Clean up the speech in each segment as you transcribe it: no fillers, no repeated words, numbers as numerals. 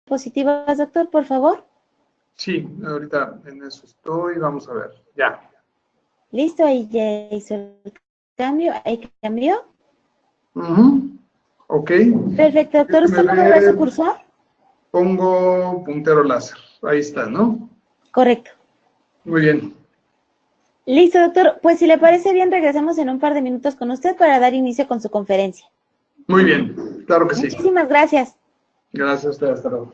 diapositivas, doctor, por favor. Sí, ahorita en eso estoy. Vamos a ver. Ya. Listo, ahí ya hizo el cambio. Ahí cambió. Ok. Perfecto, doctor. Déjeme ¿Usted cómo ve su ver. cursor? Pongo puntero láser. Ahí está, ¿no? Correcto. Muy bien. Listo, doctor. Pues si le parece bien, regresamos en un par de minutos con usted para dar inicio con su conferencia. Muy bien. Claro que sí. Muchísimas gracias. Gracias a usted. Hasta luego.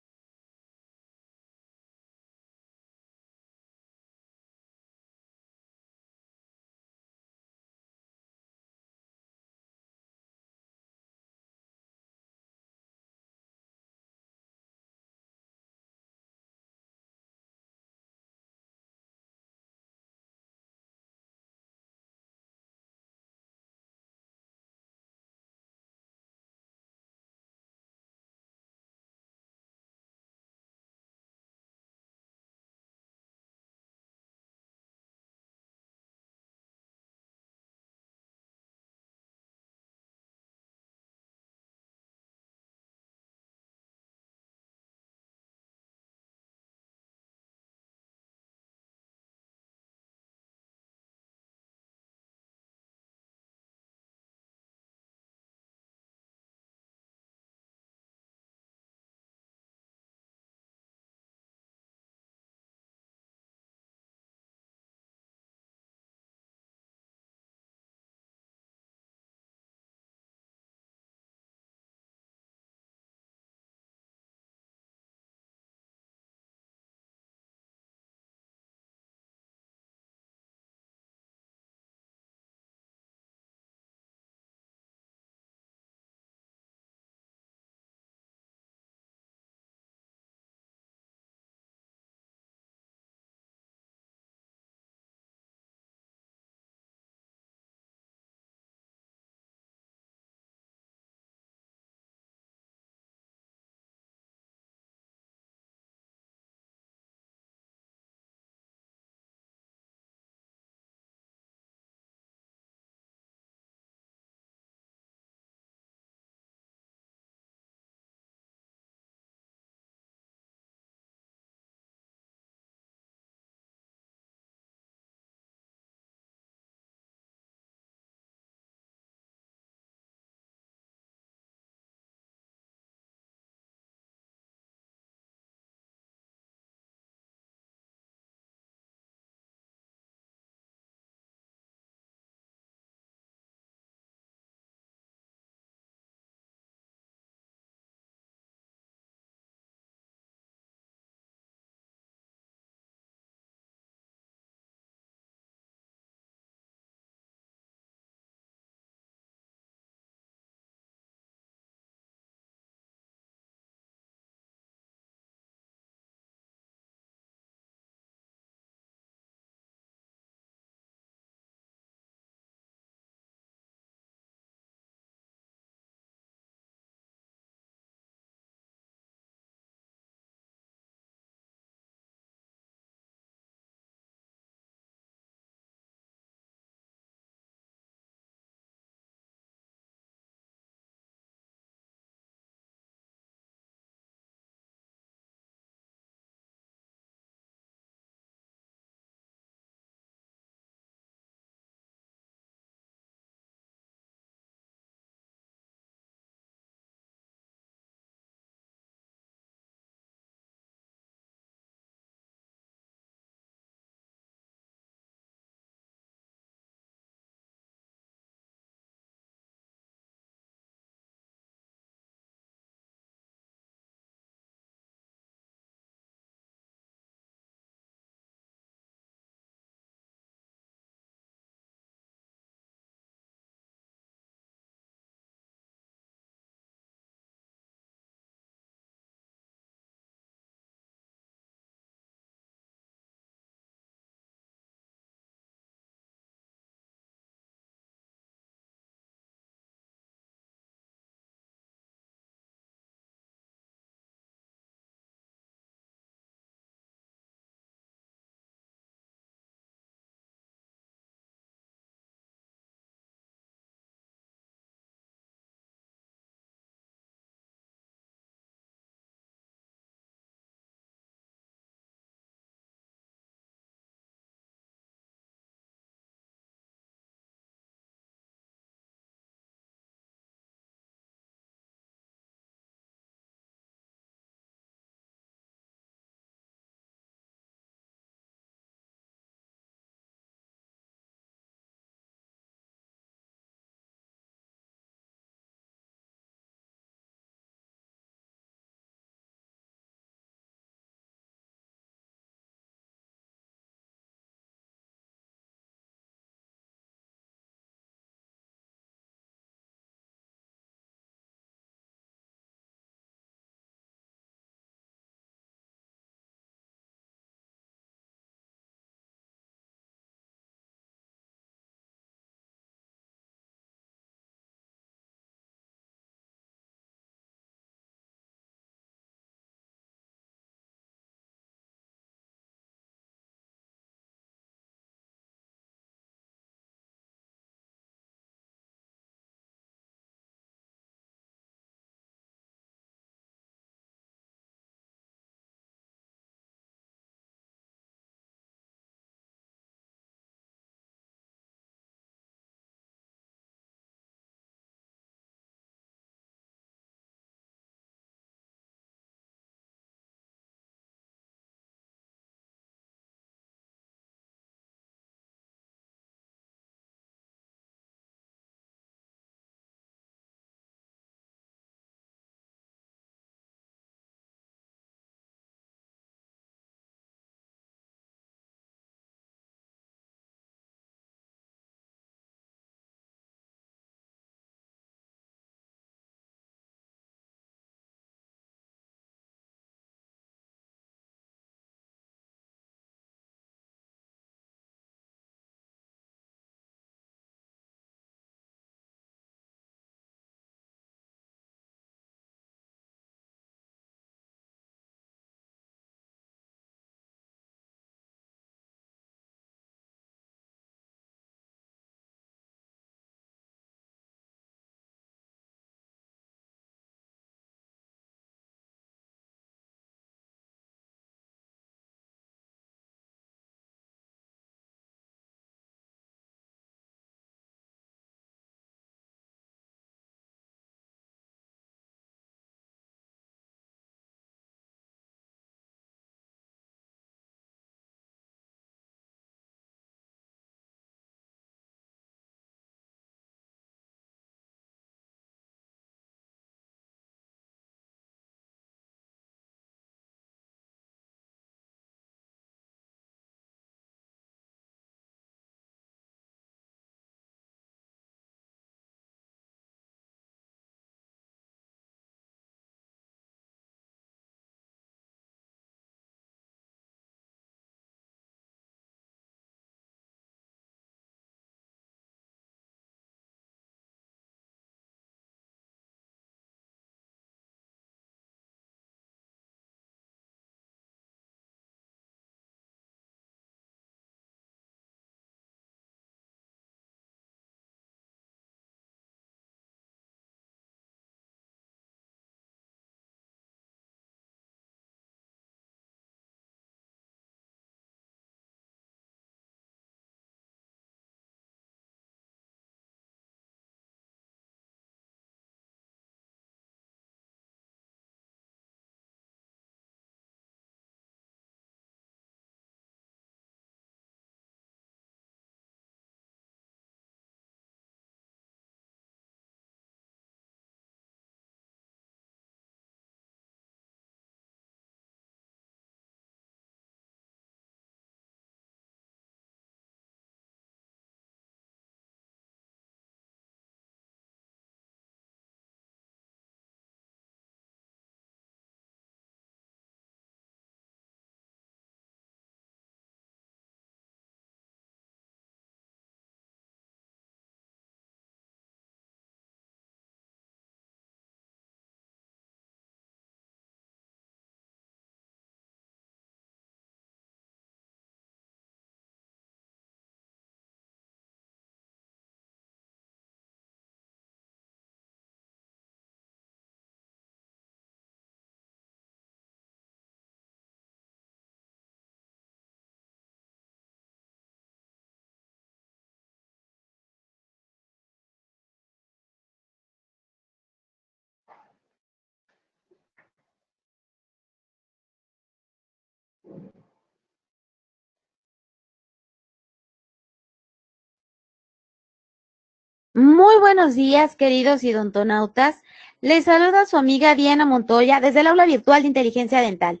Muy buenos días, queridos idontonautas. Les saluda su amiga Diana Montoya desde el aula virtual de inteligencia dental.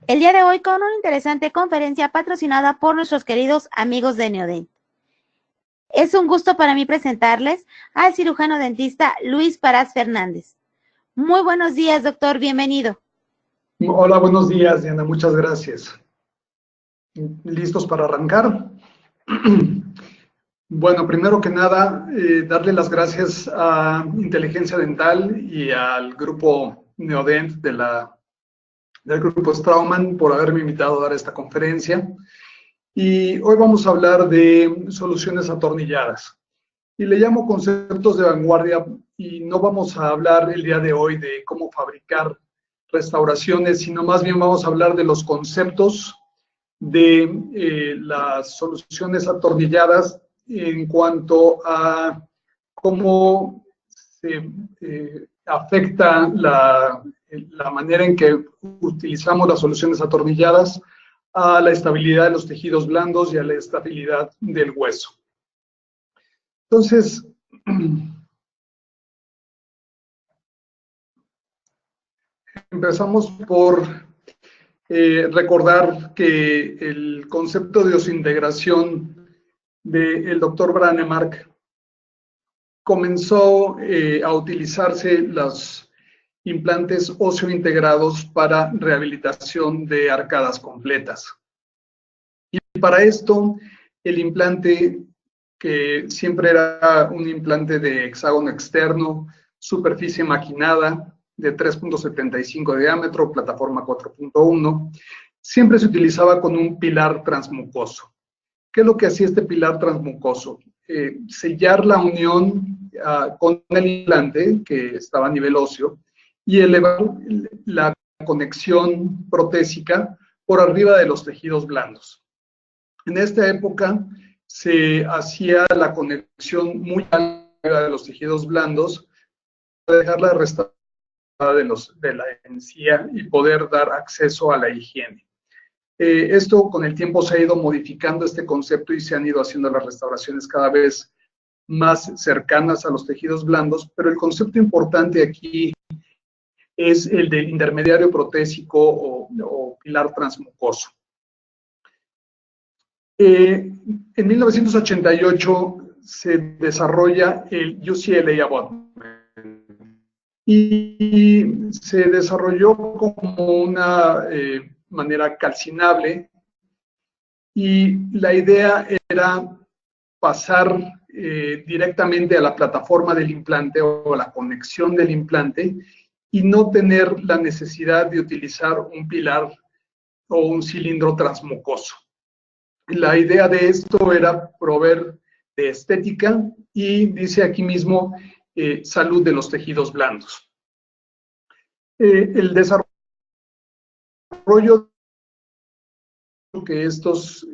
El día de hoy con una interesante conferencia patrocinada por nuestros queridos amigos de Neodent. Es un gusto para mí presentarles al cirujano dentista Luis Parás Fernández. Muy buenos días, doctor, bienvenido. Hola, buenos días, Diana, muchas gracias. ¿Listos para arrancar? Bueno, primero que nada, darle las gracias a Inteligencia Dental y al grupo Neodent del grupo Straumann por haberme invitado a dar esta conferencia. Y hoy vamos a hablar de soluciones atornilladas. Y le llamo conceptos de vanguardia y no vamos a hablar el día de hoy de cómo fabricar restauraciones, sino más bien vamos a hablar de los conceptos de las soluciones atornilladas en cuanto a cómo se afecta la manera en que utilizamos las soluciones atornilladas a la estabilidad de los tejidos blandos y a la estabilidad del hueso. Entonces, empezamos por recordar que el concepto de osintegración del doctor Branemark comenzó a utilizarse los implantes óseo-integrados para rehabilitación de arcadas completas. Y para esto, el implante, que siempre era un implante de hexágono externo, superficie maquinada, de 3.75 de diámetro, plataforma 4.1, siempre se utilizaba con un pilar transmucoso. ¿Qué es lo que hacía este pilar transmucoso? Sellar la unión con el implante, que estaba a nivel óseo, y elevar la conexión protésica por arriba de los tejidos blandos. En esta época se hacía la conexión muy arriba de los tejidos blandos para dejarla restaurada de la encía y poder dar acceso a la higiene. Esto con el tiempo se ha ido modificando este concepto y se han ido haciendo las restauraciones cada vez más cercanas a los tejidos blandos, pero el concepto importante aquí es el del intermediario protésico o pilar transmucoso. En 1988 se desarrolla el UCLA Abutment y se desarrolló como una manera calcinable y la idea era pasar directamente a la plataforma del implante o a la conexión del implante y no tener la necesidad de utilizar un pilar o un cilindro transmucoso. La idea de esto era proveer de estética y dice aquí mismo salud de los tejidos blandos. El desarrollo que estos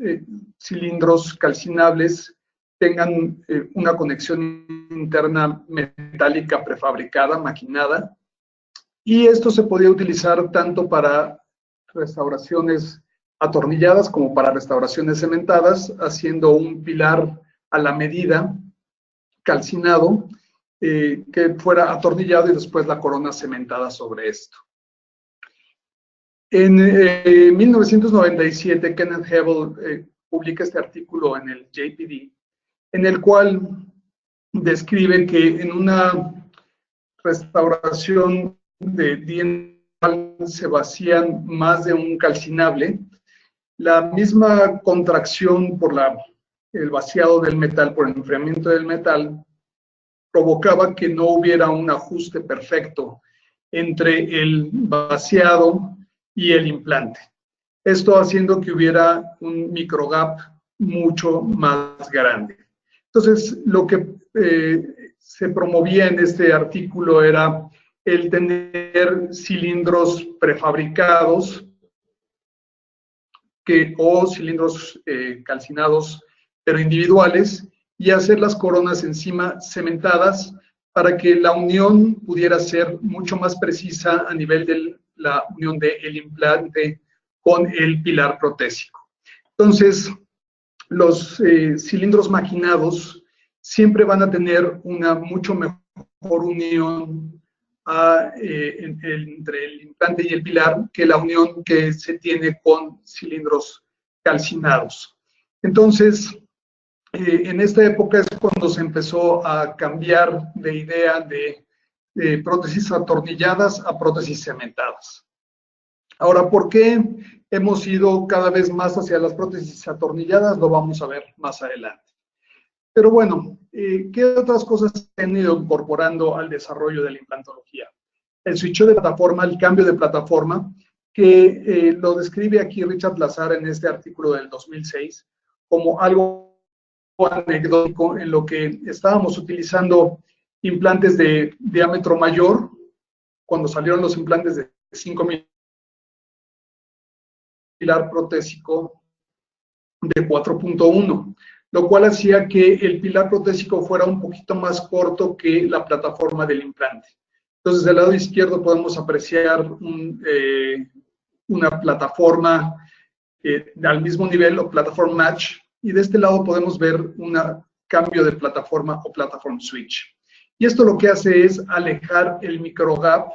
cilindros calcinables tengan una conexión interna metálica prefabricada, maquinada, y esto se podía utilizar tanto para restauraciones atornilladas como para restauraciones cementadas, haciendo un pilar a la medida, calcinado, que fuera atornillado y después la corona cementada sobre esto. En 1997, Kenneth Hebel publica este artículo en el JPD, en el cual describe que en una restauración de dientes se vacían más de un calcinable, la misma contracción por el vaciado del metal, por el enfriamiento del metal, provocaba que no hubiera un ajuste perfecto entre el vaciado y el implante. Esto haciendo que hubiera un microgap mucho más grande. Entonces, lo que se promovía en este artículo era el tener cilindros prefabricados o cilindros calcinados, pero individuales, y hacer las coronas encima cementadas para que la unión pudiera ser mucho más precisa a nivel de la unión del implante con el pilar protésico. Entonces, los cilindros maquinados siempre van a tener una mucho mejor unión entre el implante y el pilar que la unión que se tiene con cilindros calcinados. Entonces, en esta época es cuando se empezó a cambiar de idea de prótesis atornilladas a prótesis cementadas. Ahora, ¿por qué hemos ido cada vez más hacia las prótesis atornilladas? Lo vamos a ver más adelante. Pero bueno, ¿qué otras cosas se han ido incorporando al desarrollo de la implantología? El switcheo de plataforma, el cambio de plataforma, que lo describe aquí Richard Lazar en este artículo del 2006 como algo anecdótico en lo que estábamos utilizando implantes de diámetro mayor, cuando salieron los implantes de 5 milímetros, pilar protésico de 4.1, lo cual hacía que el pilar protésico fuera un poquito más corto que la plataforma del implante. Entonces, del lado izquierdo podemos apreciar una plataforma al mismo nivel o platform match, y de este lado podemos ver un cambio de plataforma o platform switch. Y esto lo que hace es alejar el microgap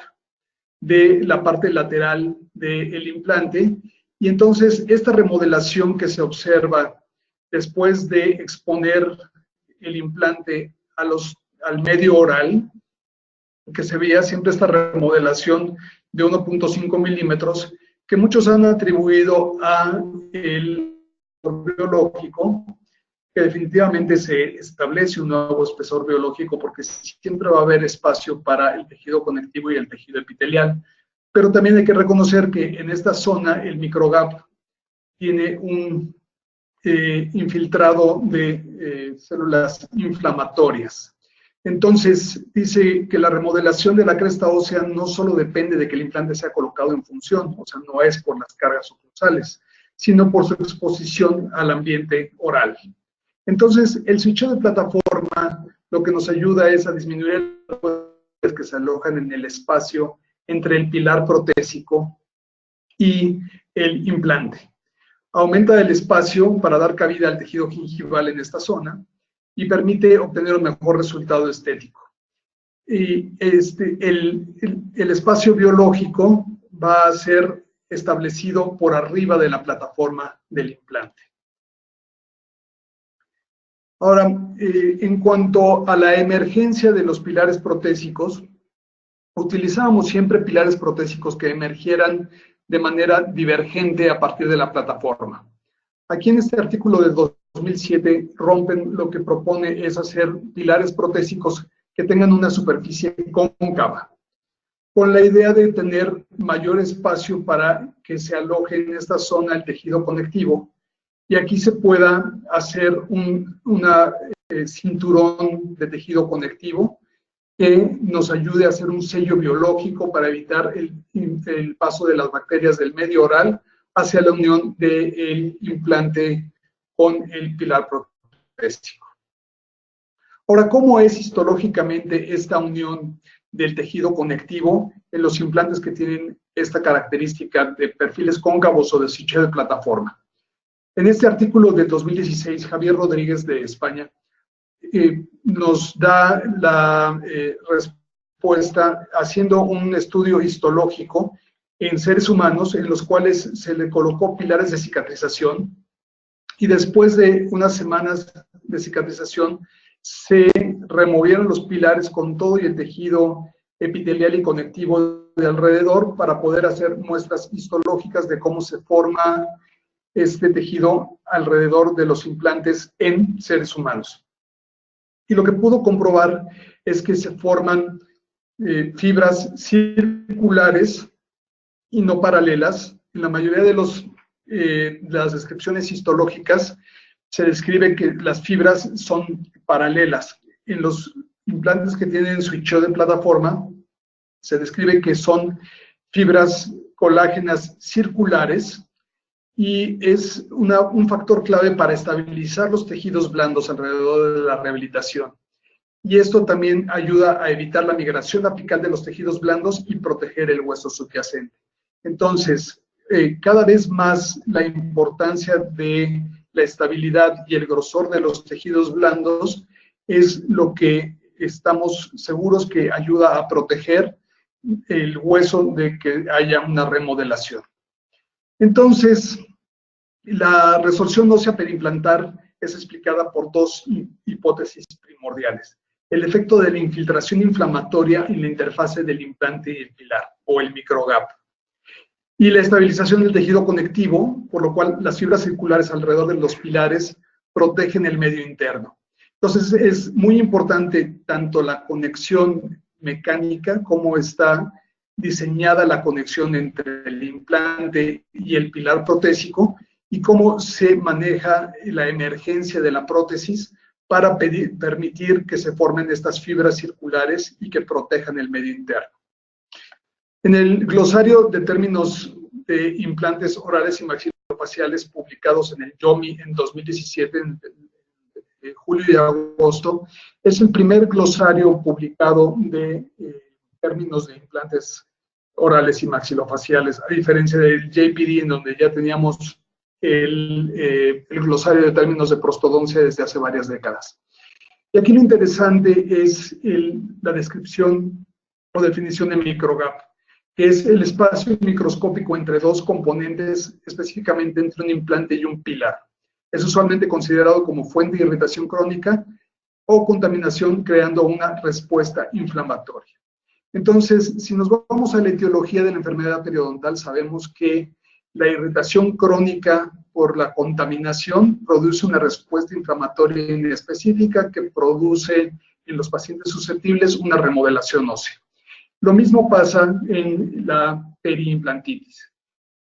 de la parte lateral del implante, y entonces esta remodelación que se observa después de exponer el implante al medio oral, que se veía siempre esta remodelación de 1.5 milímetros, que muchos han atribuido a el biológico, que definitivamente se establece un nuevo espesor biológico porque siempre va a haber espacio para el tejido conectivo y el tejido epitelial. Pero también hay que reconocer que en esta zona el microgap tiene un infiltrado de células inflamatorias. Entonces, dice que la remodelación de la cresta ósea no solo depende de que el implante sea colocado en función, o sea, no es por las cargas oclusales, sino por su exposición al ambiente oral. Entonces, el switcheo de plataforma lo que nos ayuda es a disminuir las que se alojan en el espacio entre el pilar protésico y el implante. Aumenta el espacio para dar cabida al tejido gingival en esta zona y permite obtener un mejor resultado estético. Y el espacio biológico va a ser establecido por arriba de la plataforma del implante. Ahora, en cuanto a la emergencia de los pilares protésicos, utilizábamos siempre pilares protésicos que emergieran de manera divergente a partir de la plataforma. Aquí en este artículo de 2007, Rompen lo que propone es hacer pilares protésicos que tengan una superficie cóncava, con la idea de tener mayor espacio para que se aloje en esta zona el tejido conectivo, y aquí se pueda hacer un cinturón de tejido conectivo que nos ayude a hacer un sello biológico para evitar el paso de las bacterias del medio oral hacia la unión del implante con el pilar protésico. Ahora, ¿cómo es histológicamente esta unión del tejido conectivo en los implantes que tienen esta característica de perfiles cóncavos o de switcheo de plataforma? En este artículo del 2016, Javier Rodríguez de España nos da la respuesta haciendo un estudio histológico en seres humanos en los cuales se le colocó pilares de cicatrización, y después de unas semanas de cicatrización se removieron los pilares con todo y el tejido epitelial y conectivo de alrededor para poder hacer muestras histológicas de cómo se forma este tejido alrededor de los implantes en seres humanos. Y lo que pudo comprobar es que se forman fibras circulares y no paralelas. En la mayoría de las descripciones histológicas se describe que las fibras son paralelas. En los implantes que tienen switcheo de plataforma se describe que son fibras colágenas circulares, y es un factor clave para estabilizar los tejidos blandos alrededor de la rehabilitación. Y esto también ayuda a evitar la migración apical de los tejidos blandos y proteger el hueso subyacente. Entonces, cada vez más la importancia de la estabilidad y el grosor de los tejidos blandos es lo que estamos seguros que ayuda a proteger el hueso de que haya una remodelación. Entonces, la resorción ósea perimplantar es explicada por dos hipótesis primordiales. El efecto de la infiltración inflamatoria en la interfase del implante y el pilar, o el microgap. Y la estabilización del tejido conectivo, por lo cual las fibras circulares alrededor de los pilares protegen el medio interno. Entonces, es muy importante tanto la conexión mecánica como está diseñada la conexión entre el implante y el pilar protésico y cómo se maneja la emergencia de la prótesis para permitir que se formen estas fibras circulares y que protejan el medio interno. En el glosario de términos de implantes orales y maxilofaciales publicados en el YOMI en 2017, en julio y agosto, es el primer glosario publicado de términos de implantes orales y maxilofaciales, a diferencia del JPD, en donde ya teníamos el glosario de términos de prostodoncia desde hace varias décadas. Y aquí lo interesante es la descripción o definición de microgap, que es el espacio microscópico entre dos componentes, específicamente entre un implante y un pilar. Es usualmente considerado como fuente de irritación crónica o contaminación, creando una respuesta inflamatoria. Entonces, si nos vamos a la etiología de la enfermedad periodontal, sabemos que la irritación crónica por la contaminación produce una respuesta inflamatoria inespecífica que produce en los pacientes susceptibles una remodelación ósea. Lo mismo pasa en la periimplantitis.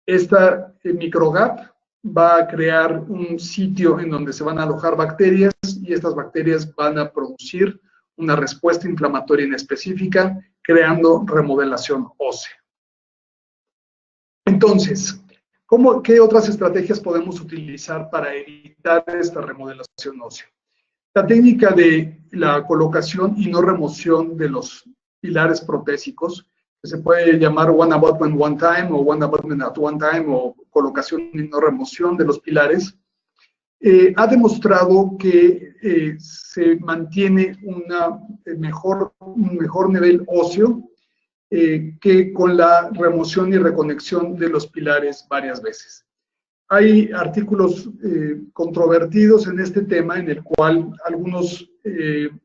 Esta microgap va a crear un sitio en donde se van a alojar bacterias y estas bacterias van a producir una respuesta inflamatoria inespecífica, creando remodelación ósea. Entonces, ¿qué otras estrategias podemos utilizar para evitar esta remodelación ósea? La técnica de la colocación y no remoción de los pilares protésicos, que se puede llamar one abutment one time o one abutment at one time o colocación y no remoción de los pilares, ha demostrado que se mantiene un mejor nivel óseo que con la remoción y reconexión de los pilares varias veces. Hay artículos controvertidos en este tema, en el cual algunos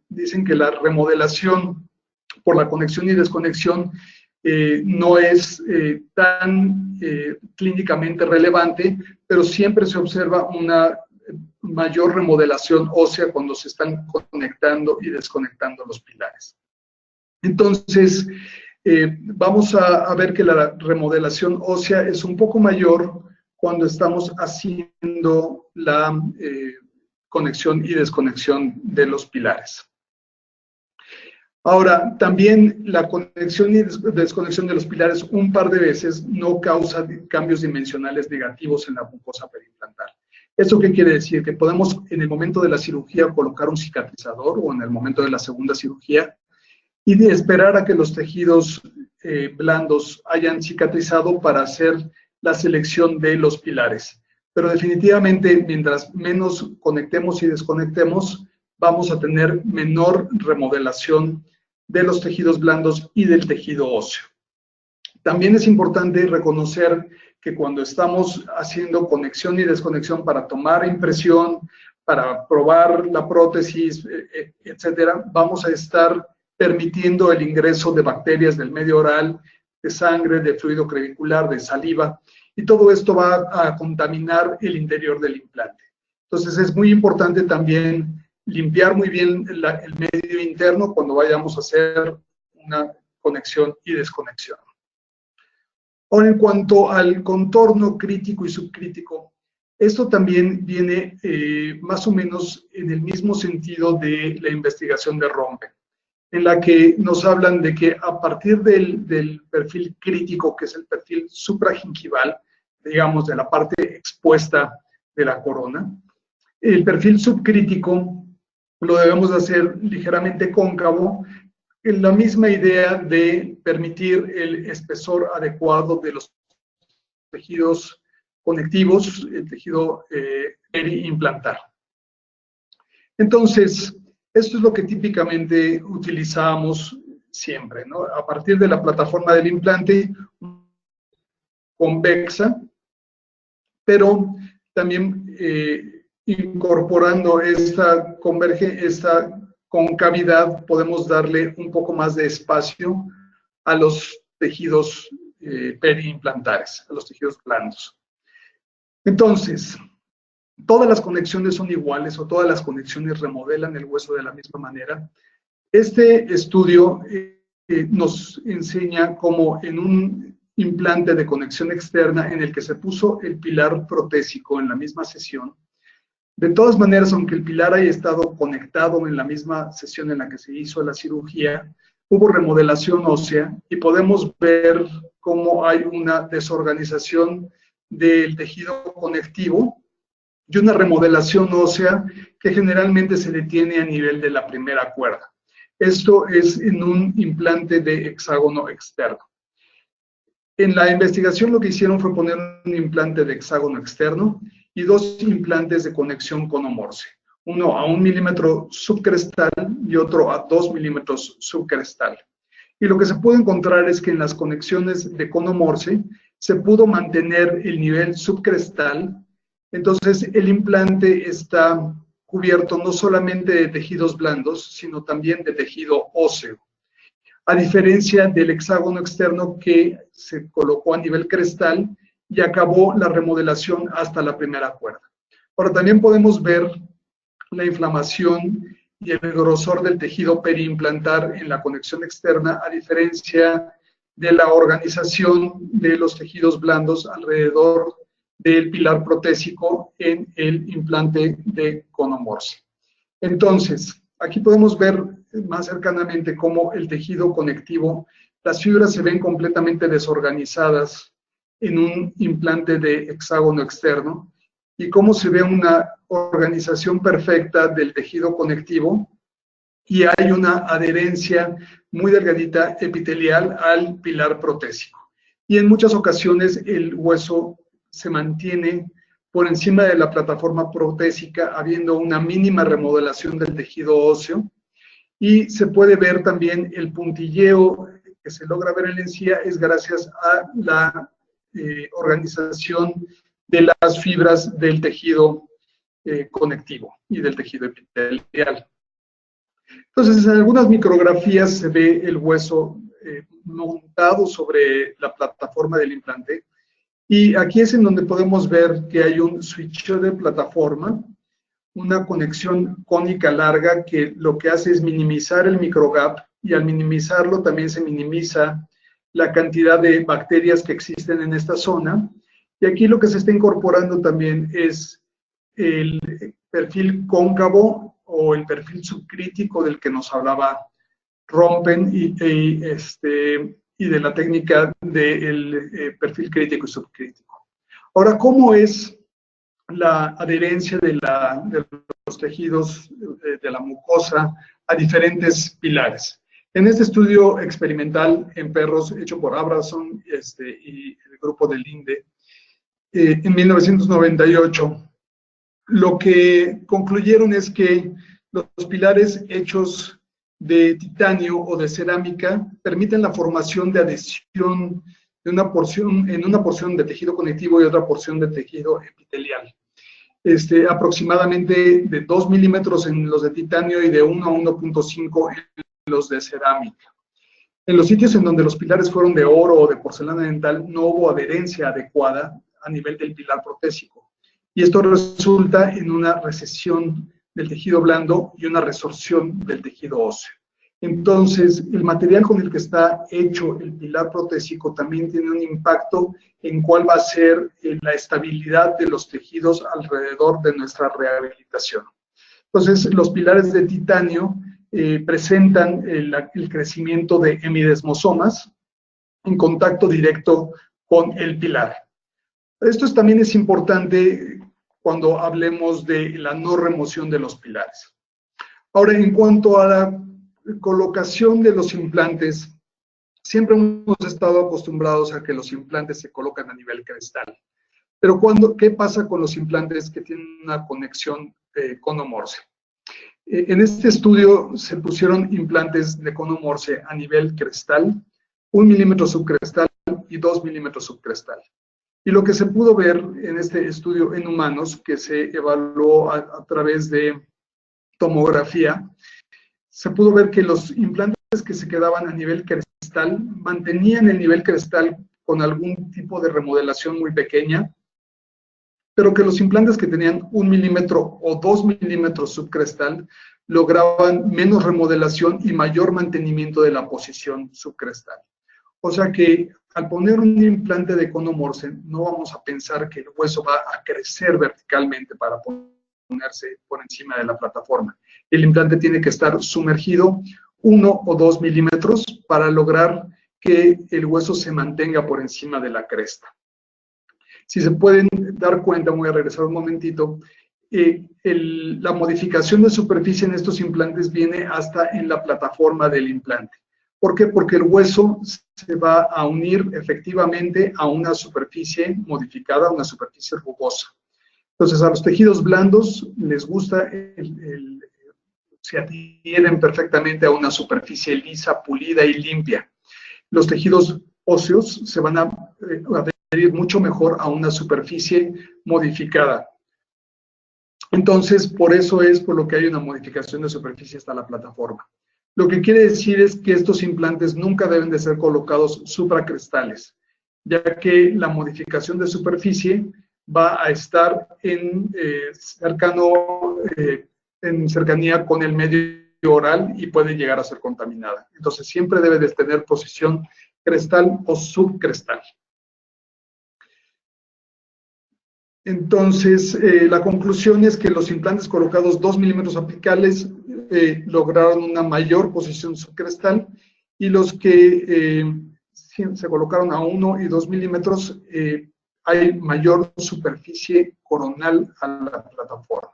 dicen que la remodelación por la conexión y desconexión no es tan clínicamente relevante, pero siempre se observa una mayor remodelación ósea cuando se están conectando y desconectando los pilares. Entonces, vamos a ver que la remodelación ósea es un poco mayor cuando estamos haciendo la conexión y desconexión de los pilares. Ahora, también la conexión y desconexión de los pilares un par de veces no causa cambios dimensionales negativos en la mucosa perimplantar. ¿Eso qué quiere decir? Que podemos en el momento de la cirugía colocar un cicatrizador o en el momento de la segunda cirugía y de esperar a que los tejidos blandos hayan cicatrizado para hacer la selección de los pilares. Pero definitivamente, mientras menos conectemos y desconectemos, vamos a tener menor remodelación de los tejidos blandos y del tejido óseo. También es importante reconocer que cuando estamos haciendo conexión y desconexión para tomar impresión, para probar la prótesis, etcétera, vamos a estar permitiendo el ingreso de bacterias del medio oral, de sangre, de fluido crevicular, de saliva, y todo esto va a contaminar el interior del implante. Entonces es muy importante también limpiar muy bien el medio interno cuando vayamos a hacer una conexión y desconexión. Ahora, en cuanto al contorno crítico y subcrítico, esto también viene más o menos en el mismo sentido de la investigación de Rompe, en la que nos hablan de que a partir del perfil crítico, que es el perfil supragingival, digamos, de la parte expuesta de la corona, el perfil subcrítico lo debemos de hacer ligeramente cóncavo, en la misma idea de permitir el espesor adecuado de los tejidos conectivos, el tejido periimplantar. Entonces, Esto es lo que típicamente utilizábamos siempre, ¿no? A partir de la plataforma del implante convexa, pero también incorporando esta concavidad, podemos darle un poco más de espacio a los tejidos periimplantares, a los tejidos blandos. Entonces, todas las conexiones son iguales o todas las conexiones remodelan el hueso de la misma manera. Este estudio nos enseña cómo en un implante de conexión externa en el que se puso el pilar protésico en la misma sesión, de todas maneras, aunque el pilar haya estado conectado en la misma sesión en la que se hizo la cirugía, hubo remodelación ósea y podemos ver cómo hay una desorganización del tejido conectivo y una remodelación ósea que generalmente se detiene a nivel de la primera cuerda. Esto es en un implante de hexágono externo. En la investigación lo que hicieron fue poner un implante de hexágono externo y dos implantes de conexión conomorse, uno a 1 milímetro subcrestal y otro a 2 milímetros subcrestal. Y lo que se pudo encontrar es que en las conexiones de conomorse se pudo mantener el nivel subcrestal. Entonces el implante está cubierto no solamente de tejidos blandos, sino también de tejido óseo. A diferencia del hexágono externo que se colocó a nivel crestal y acabó la remodelación hasta la primera cuerda. Ahora también podemos ver la inflamación y el grosor del tejido periimplantar en la conexión externa, a diferencia de la organización de los tejidos blandos alrededor del pilar protésico en el implante de conomorse. Entonces, aquí podemos ver más cercanamente cómo el tejido conectivo, las fibras se ven completamente desorganizadas en un implante de hexágono externo y cómo se ve una organización perfecta del tejido conectivo y hay una adherencia muy delgadita epitelial al pilar protésico. Y en muchas ocasiones el hueso se mantiene por encima de la plataforma protésica, habiendo una mínima remodelación del tejido óseo. Y se puede ver también el puntilleo que se logra ver en la encía es gracias a la organización de las fibras del tejido conectivo y del tejido epitelial. Entonces, en algunas micrografías se ve el hueso montado sobre la plataforma del implante. Y aquí es en donde podemos ver que hay un switch de plataforma, una conexión cónica larga que lo que hace es minimizar el microgap y al minimizarlo también se minimiza la cantidad de bacterias que existen en esta zona. Y aquí lo que se está incorporando también es el perfil cóncavo o el perfil subcrítico del que nos hablaba Rompen y de la técnica del perfil crítico y subcrítico. Ahora, ¿cómo es la adherencia de los tejidos de la mucosa a diferentes pilares? En este estudio experimental en perros hecho por Abrahamson y el grupo del INDE, en 1998, lo que concluyeron es que los pilares hechos de titanio o de cerámica permiten la formación de adhesión de una porción de tejido conectivo y otra porción de tejido epitelial. Aproximadamente de 2 milímetros en los de titanio y de 1 a 1.5 en los de cerámica. En los sitios en donde los pilares fueron de oro o de porcelana dental no hubo adherencia adecuada a nivel del pilar protésico. Y esto resulta en una recesión del tejido blando y una resorción del tejido óseo. Entonces, el material con el que está hecho el pilar protésico también tiene un impacto en cuál va a ser la estabilidad de los tejidos alrededor de nuestra rehabilitación. Entonces, los pilares de titanio presentan el crecimiento de hemidesmosomas en contacto directo con el pilar. Esto también es importante cuando hablemos de la no remoción de los pilares. Ahora, en cuanto a la colocación de los implantes, siempre hemos estado acostumbrados a que los implantes se colocan a nivel crestal. Pero ¿qué pasa con los implantes que tienen una conexión conomorse? En este estudio se pusieron implantes de cono Morse a nivel crestal, 1 milímetro subcrestal y 2 milímetros subcrestal. Y lo que se pudo ver en este estudio en humanos, que se evaluó a través de tomografía, se pudo ver que los implantes que se quedaban a nivel crestal mantenían el nivel crestal con algún tipo de remodelación muy pequeña, pero que los implantes que tenían 1 milímetro o 2 milímetros subcrestal lograban menos remodelación y mayor mantenimiento de la posición subcrestal. O sea que al poner un implante de cono Morse, no vamos a pensar que el hueso va a crecer verticalmente para ponerse por encima de la plataforma. El implante tiene que estar sumergido 1 o 2 milímetros para lograr que el hueso se mantenga por encima de la cresta. Si se pueden dar cuenta, voy a regresar un momentito, la modificación de superficie en estos implantes viene hasta en la plataforma del implante. ¿Por qué? Porque el hueso se va a unir efectivamente a una superficie modificada, una superficie rugosa. Entonces, a los tejidos blandos les gusta, se adhieren perfectamente a una superficie lisa, pulida y limpia. Los tejidos óseos se van a adherir mucho mejor a una superficie modificada. Entonces, por eso es por lo que hay una modificación de superficie hasta la plataforma. Lo que quiere decir es que estos implantes nunca deben de ser colocados supracrestales, ya que la modificación de superficie va a estar en cercanía con el medio oral y puede llegar a ser contaminada. Entonces, siempre debe de tener posición crestal o subcrestal. Entonces, la conclusión es que los implantes colocados 2 milímetros apicales lograron una mayor posición subcrestal y los que se colocaron a 1 y 2 milímetros hay mayor superficie coronal a la plataforma.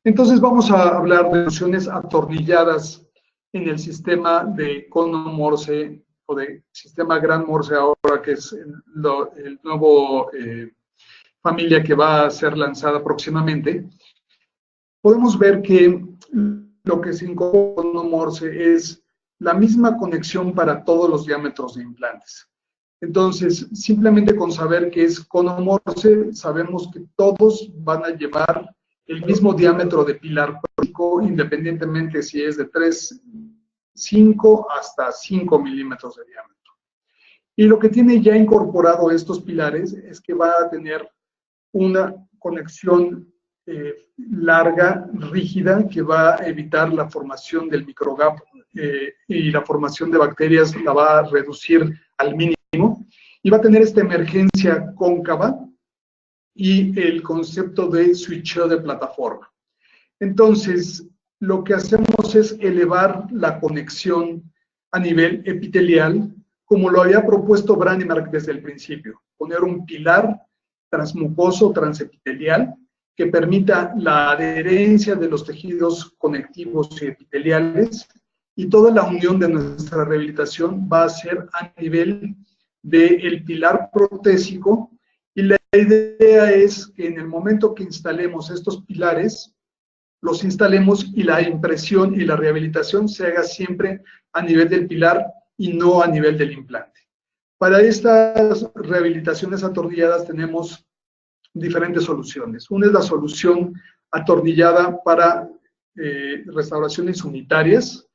Entonces vamos a hablar de soluciones atornilladas en el sistema de cono Morse o de sistema gran Morse ahora, que es el nuevo familia que va a ser lanzada próximamente. Podemos ver que lo que se incorpora en cono Morse es la misma conexión para todos los diámetros de implantes. Entonces, simplemente con saber que es cono Morse, sabemos que todos van a llevar el mismo diámetro de pilar próxico, independientemente si es de 3,5 hasta 5 milímetros de diámetro. Y lo que tiene ya incorporado estos pilares es que va a tener una conexión larga, rígida, que va a evitar la formación del microgap y la formación de bacterias la va a reducir al mínimo, y va a tener esta emergencia cóncava y el concepto de switcheo de plataforma. Entonces, lo que hacemos es elevar la conexión a nivel epitelial, como lo había propuesto Brånemark desde el principio, poner un pilar transmucoso, transepitelial, que permita la adherencia de los tejidos conectivos y epiteliales, y toda la unión de nuestra rehabilitación va a ser a nivel del pilar protésico, y la idea es que en el momento que instalemos estos pilares, los instalemos y la impresión y la rehabilitación se haga siempre a nivel del pilar y no a nivel del implante. Para estas rehabilitaciones atornilladas tenemos diferentes soluciones. Una es la solución atornillada para restauraciones unitarias,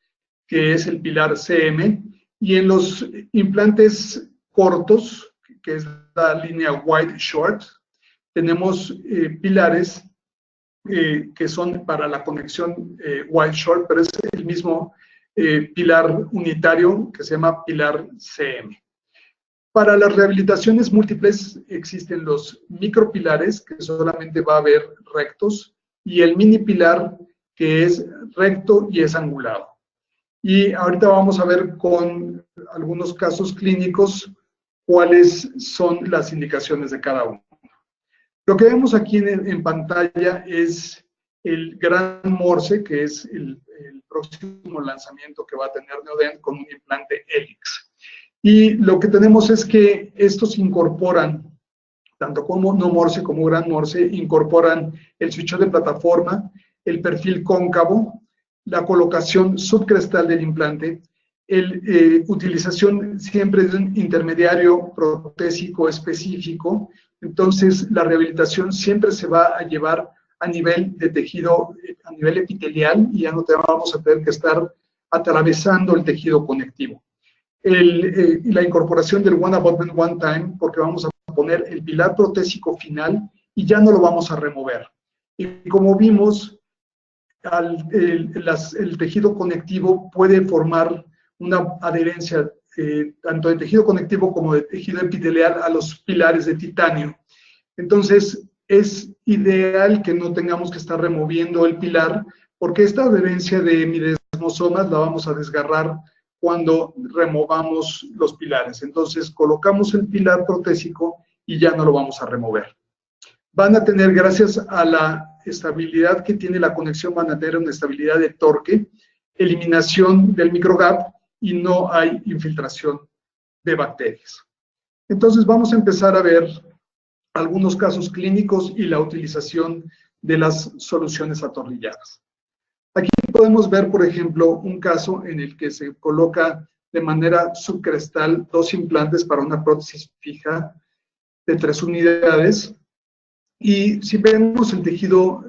que es el pilar CM, y en los implantes cortos, que es la línea Wide Short, tenemos pilares que son para la conexión Wide Short, pero es el mismo pilar unitario que se llama pilar CM. Para las rehabilitaciones múltiples existen los micropilares, que solamente va a haber rectos, y el mini pilar, que es recto y es angulado. Y ahorita vamos a ver con algunos casos clínicos cuáles son las indicaciones de cada uno. Lo que vemos aquí en pantalla es el Gran Morse, que es el próximo lanzamiento que va a tener Neodent con un implante Helix. Y lo que tenemos es que estos incorporan, tanto como no Morse como Gran Morse, incorporan el switch de plataforma, el perfil cóncavo, la colocación subcrestal del implante, utilización siempre de un intermediario protésico específico. Entonces, la rehabilitación siempre se va a llevar a nivel de tejido, a nivel epitelial, y ya no vamos a tener que estar atravesando el tejido conectivo. La incorporación del One Abutment One Time, porque vamos a poner el pilar protésico final y ya no lo vamos a remover. Y como vimos, el tejido conectivo puede formar una adherencia tanto de tejido conectivo como de tejido epitelial a los pilares de titanio. Entonces, es ideal que no tengamos que estar removiendo el pilar, porque esta adherencia de midesmosomas la vamos a desgarrar cuando removamos los pilares. Entonces, colocamos el pilar protésico y ya no lo vamos a remover. Van a tener, gracias a la estabilidad que tiene la conexión, van a tener una estabilidad de torque, eliminación del microgap y no hay infiltración de bacterias. Entonces, vamos a empezar a ver algunos casos clínicos y la utilización de las soluciones atornilladas. Aquí podemos ver, por ejemplo, un caso en el que se coloca de manera subcrestal 2 implantes para una prótesis fija de 3 unidades. Y si vemos el tejido,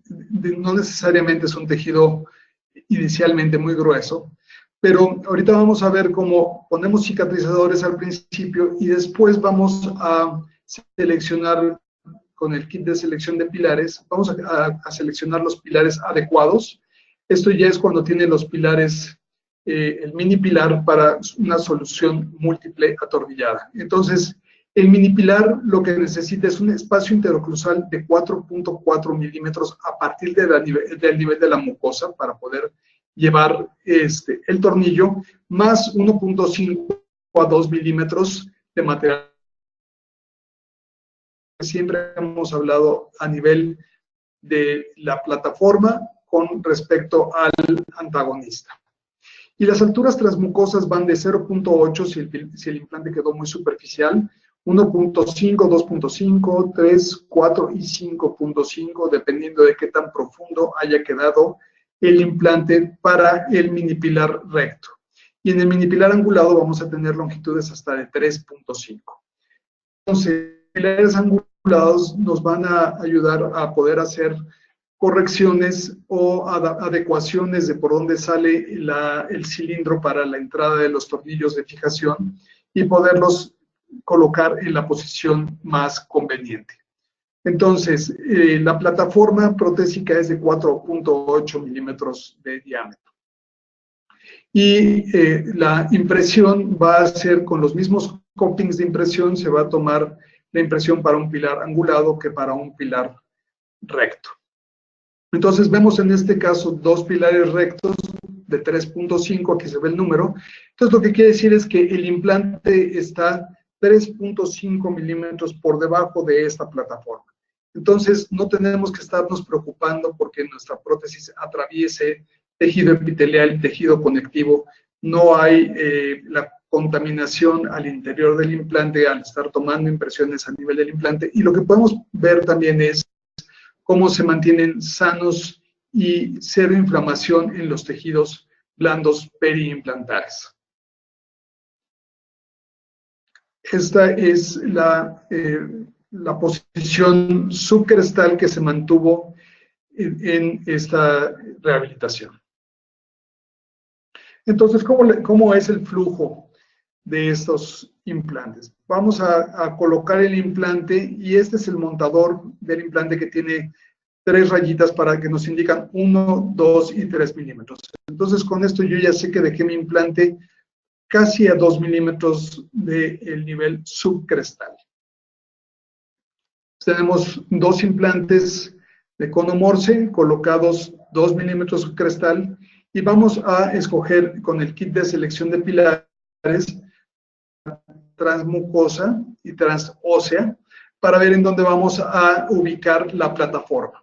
no necesariamente es un tejido inicialmente muy grueso, pero ahorita vamos a ver cómo ponemos cicatrizadores al principio y después vamos a seleccionar con el kit de selección de pilares, vamos a seleccionar los pilares adecuados. Esto ya es cuando tiene los pilares, el mini pilar para una solución múltiple atornillada. Entonces, el mini pilar lo que necesita es un espacio interoclusal de 4.4 milímetros a partir del nivel de la mucosa para poder llevar el tornillo, más 1.5 a 2 milímetros de material. Siempre hemos hablado a nivel de la plataforma con respecto al antagonista. Y las alturas transmucosas van de 0.8 si el implante quedó muy superficial, 1.5, 2.5, 3, 4 y 5.5, dependiendo de qué tan profundo haya quedado el implante para el mini pilar recto. Y en el mini pilar angulado vamos a tener longitudes hasta de 3.5. Entonces, pilares angulados nos van a ayudar a poder hacer correcciones o adecuaciones de por dónde sale el cilindro para la entrada de los tornillos de fijación y poderlos colocar en la posición más conveniente. Entonces, la plataforma protésica es de 4.8 milímetros de diámetro. Y la impresión va a ser con los mismos copings de impresión, se va a tomar la impresión para un pilar angulado que para un pilar recto. Entonces vemos en este caso 2 pilares rectos de 3.5, aquí se ve el número. Entonces lo que quiere decir es que el implante está 3.5 milímetros por debajo de esta plataforma. Entonces no tenemos que estarnos preocupando porque nuestra prótesis atraviese tejido epitelial y tejido conectivo. No hay la contaminación al interior del implante al estar tomando impresiones a nivel del implante. Y lo que podemos ver también es cómo se mantienen sanos y cero inflamación en los tejidos blandos periimplantares. Esta es la posición subcrestal que se mantuvo en esta rehabilitación. Entonces, ¿cómo es el flujo de estos implantes? Vamos a colocar el implante y este es el montador del implante que tiene 3 rayitas para que nos indican 1, 2 y 3 milímetros. Entonces, con esto yo ya sé que dejé mi implante casi a 2 milímetros del nivel subcrestal. Tenemos 2 implantes de cono Morse colocados 2 milímetros subcrestal y vamos a escoger con el kit de selección de pilares transmucosa y transósea para ver en dónde vamos a ubicar la plataforma.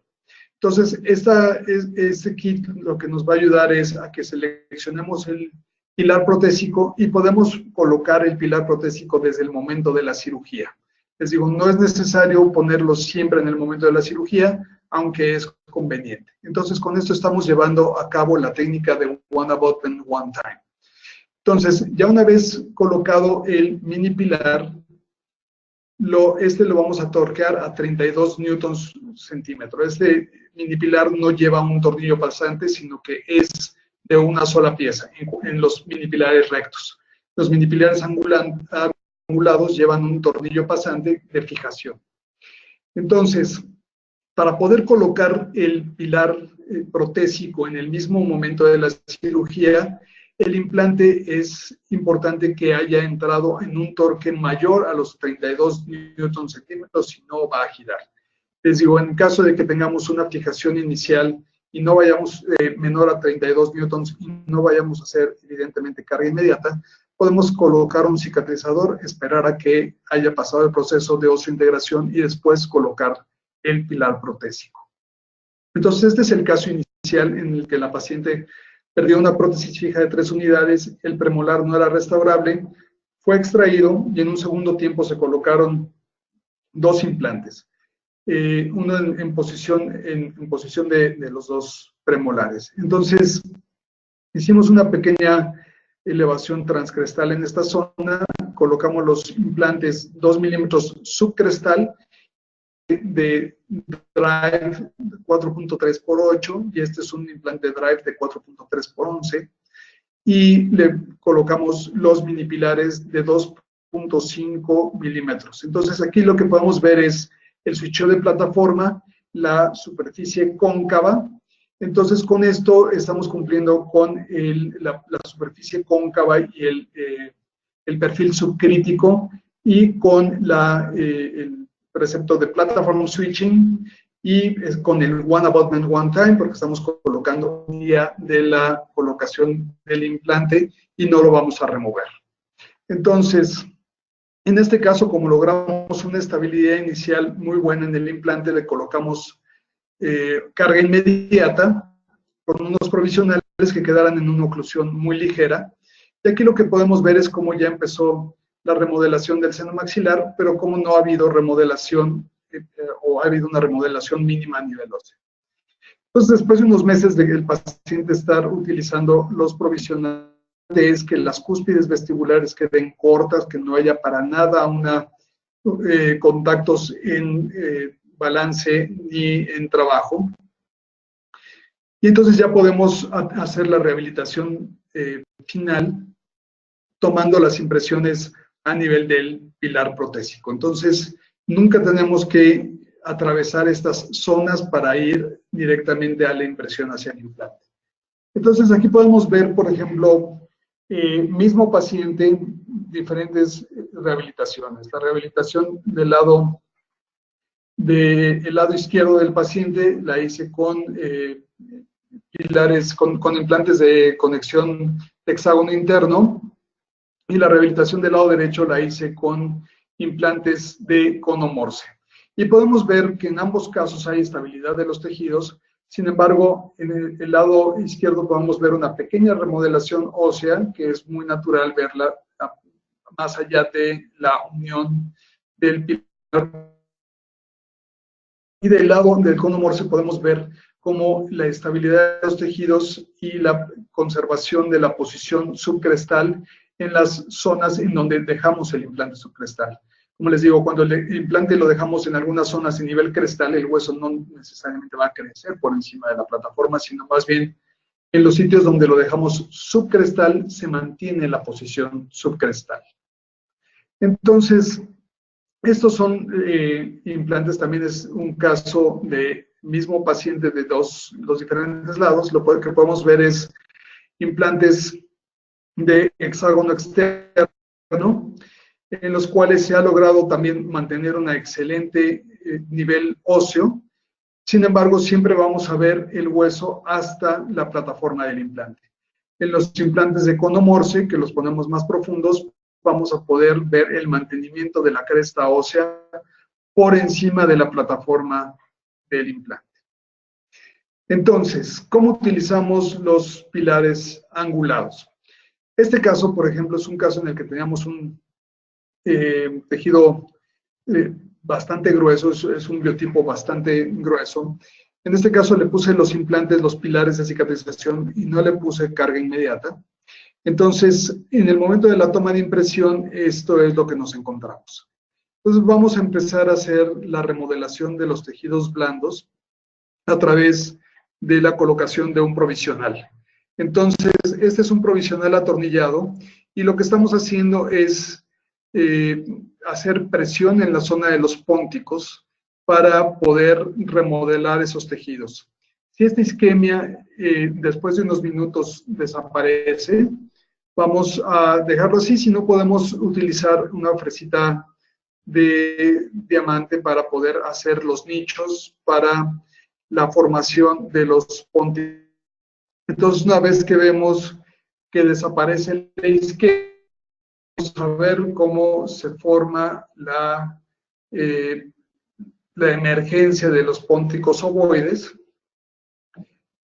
Entonces, este kit lo que nos va a ayudar es a que seleccionemos el pilar protésico y podemos colocar el pilar protésico desde el momento de la cirugía. Les digo, no es necesario ponerlo siempre en el momento de la cirugía, aunque es conveniente. Entonces, con esto estamos llevando a cabo la técnica de one abutment, one time. Entonces, ya una vez colocado el mini pilar, lo vamos a torquear a 32 newtons centímetro. Este mini pilar no lleva un tornillo pasante, sino que es de una sola pieza en los mini pilares rectos. Los mini pilares angulados llevan un tornillo pasante de fijación. Entonces, para poder colocar el pilar protésico en el mismo momento de la cirugía, el implante es importante que haya entrado en un torque mayor a los 32 newton centímetros, si no va a girar. Les digo, en caso de que tengamos una fijación inicial y no vayamos menor a 32 newtons y no vayamos a hacer evidentemente carga inmediata, podemos colocar un cicatrizador, esperar a que haya pasado el proceso de osseointegración y después colocar el pilar protésico. Entonces, este es el caso inicial en el que la paciente perdió una prótesis fija de 3 unidades, el premolar no era restaurable, fue extraído y en un segundo tiempo se colocaron 2 implantes, uno en posición de los 2 premolares. Entonces, hicimos una pequeña elevación transcrestal en esta zona, colocamos los implantes 2 milímetros subcrestal de drive 4.3 por 8 y este es un implante drive de 4.3 por 11 y le colocamos los mini pilares de 2.5 milímetros. Entonces aquí lo que podemos ver es el switcheo de plataforma, la superficie cóncava. Entonces con esto estamos cumpliendo con la superficie cóncava y el perfil subcrítico y con el precepto de platform switching y con el one abutment, one time, porque estamos colocando un día de la colocación del implante y no lo vamos a remover. Entonces, en este caso, como logramos una estabilidad inicial muy buena en el implante, le colocamos carga inmediata con unos provisionales que quedaran en una oclusión muy ligera. Y aquí lo que podemos ver es cómo ya empezó la remodelación del seno maxilar, pero cómo no ha habido remodelación o ha habido una remodelación mínima a nivel óseo. Entonces, después de unos meses de el paciente estar utilizando los provisionales, es que las cúspides vestibulares queden cortas, que no haya para nada contactos en balance ni en trabajo. Y entonces ya podemos hacer la rehabilitación final tomando las impresiones a nivel del pilar protésico. Entonces, nunca tenemos que atravesar estas zonas para ir directamente a la impresión hacia el implante. Entonces, aquí podemos ver, por ejemplo, mismo paciente, diferentes rehabilitaciones. La rehabilitación del lado izquierdo del paciente la hice con pilares, con implantes de conexión de hexágono interno, y la rehabilitación del lado derecho la hice con implantes de cono Morse. Y podemos ver que en ambos casos hay estabilidad de los tejidos. Sin embargo, en el lado izquierdo podemos ver una pequeña remodelación ósea, que es muy natural verla más allá de la unión del pilar. Y del lado del cono Morse podemos ver cómo la estabilidad de los tejidos y la conservación de la posición subcrestal en las zonas en donde dejamos el implante subcrestal. Como les digo, cuando el implante lo dejamos en algunas zonas en nivel crestal, el hueso no necesariamente va a crecer por encima de la plataforma, sino más bien en los sitios donde lo dejamos subcrestal se mantiene la posición subcrestal. Entonces, estos son implantes, también es un caso de mismo paciente de los diferentes lados. Lo que podemos ver es implantes de hexágono externo, en los cuales se ha logrado también mantener un excelente nivel óseo. Sin embargo, siempre vamos a ver el hueso hasta la plataforma del implante. En los implantes de cono Morse, que los ponemos más profundos, vamos a poder ver el mantenimiento de la cresta ósea por encima de la plataforma del implante. Entonces, ¿cómo utilizamos los pilares angulados? Este caso, por ejemplo, es un caso en el que teníamos un tejido bastante grueso, es un biotipo bastante grueso, En este caso le puse los implantes, los pilares de cicatrización y no le puse carga inmediata. Entonces, en el momento de la toma de impresión, esto es lo que nos encontramos. Entonces vamos a empezar a hacer la remodelación de los tejidos blandos a través de la colocación de un provisional. Entonces, este es un provisional atornillado y lo que estamos haciendo es hacer presión en la zona de los pónticos para poder remodelar esos tejidos. Si esta isquemia después de unos minutos desaparece, vamos a dejarlo así. Si no, podemos utilizar una fresita de diamante para poder hacer los nichos para la formación de los pónticos. Entonces, una vez que vemos que desaparece la isquemia, vamos a ver cómo se forma la emergencia de los pónticos ovoides.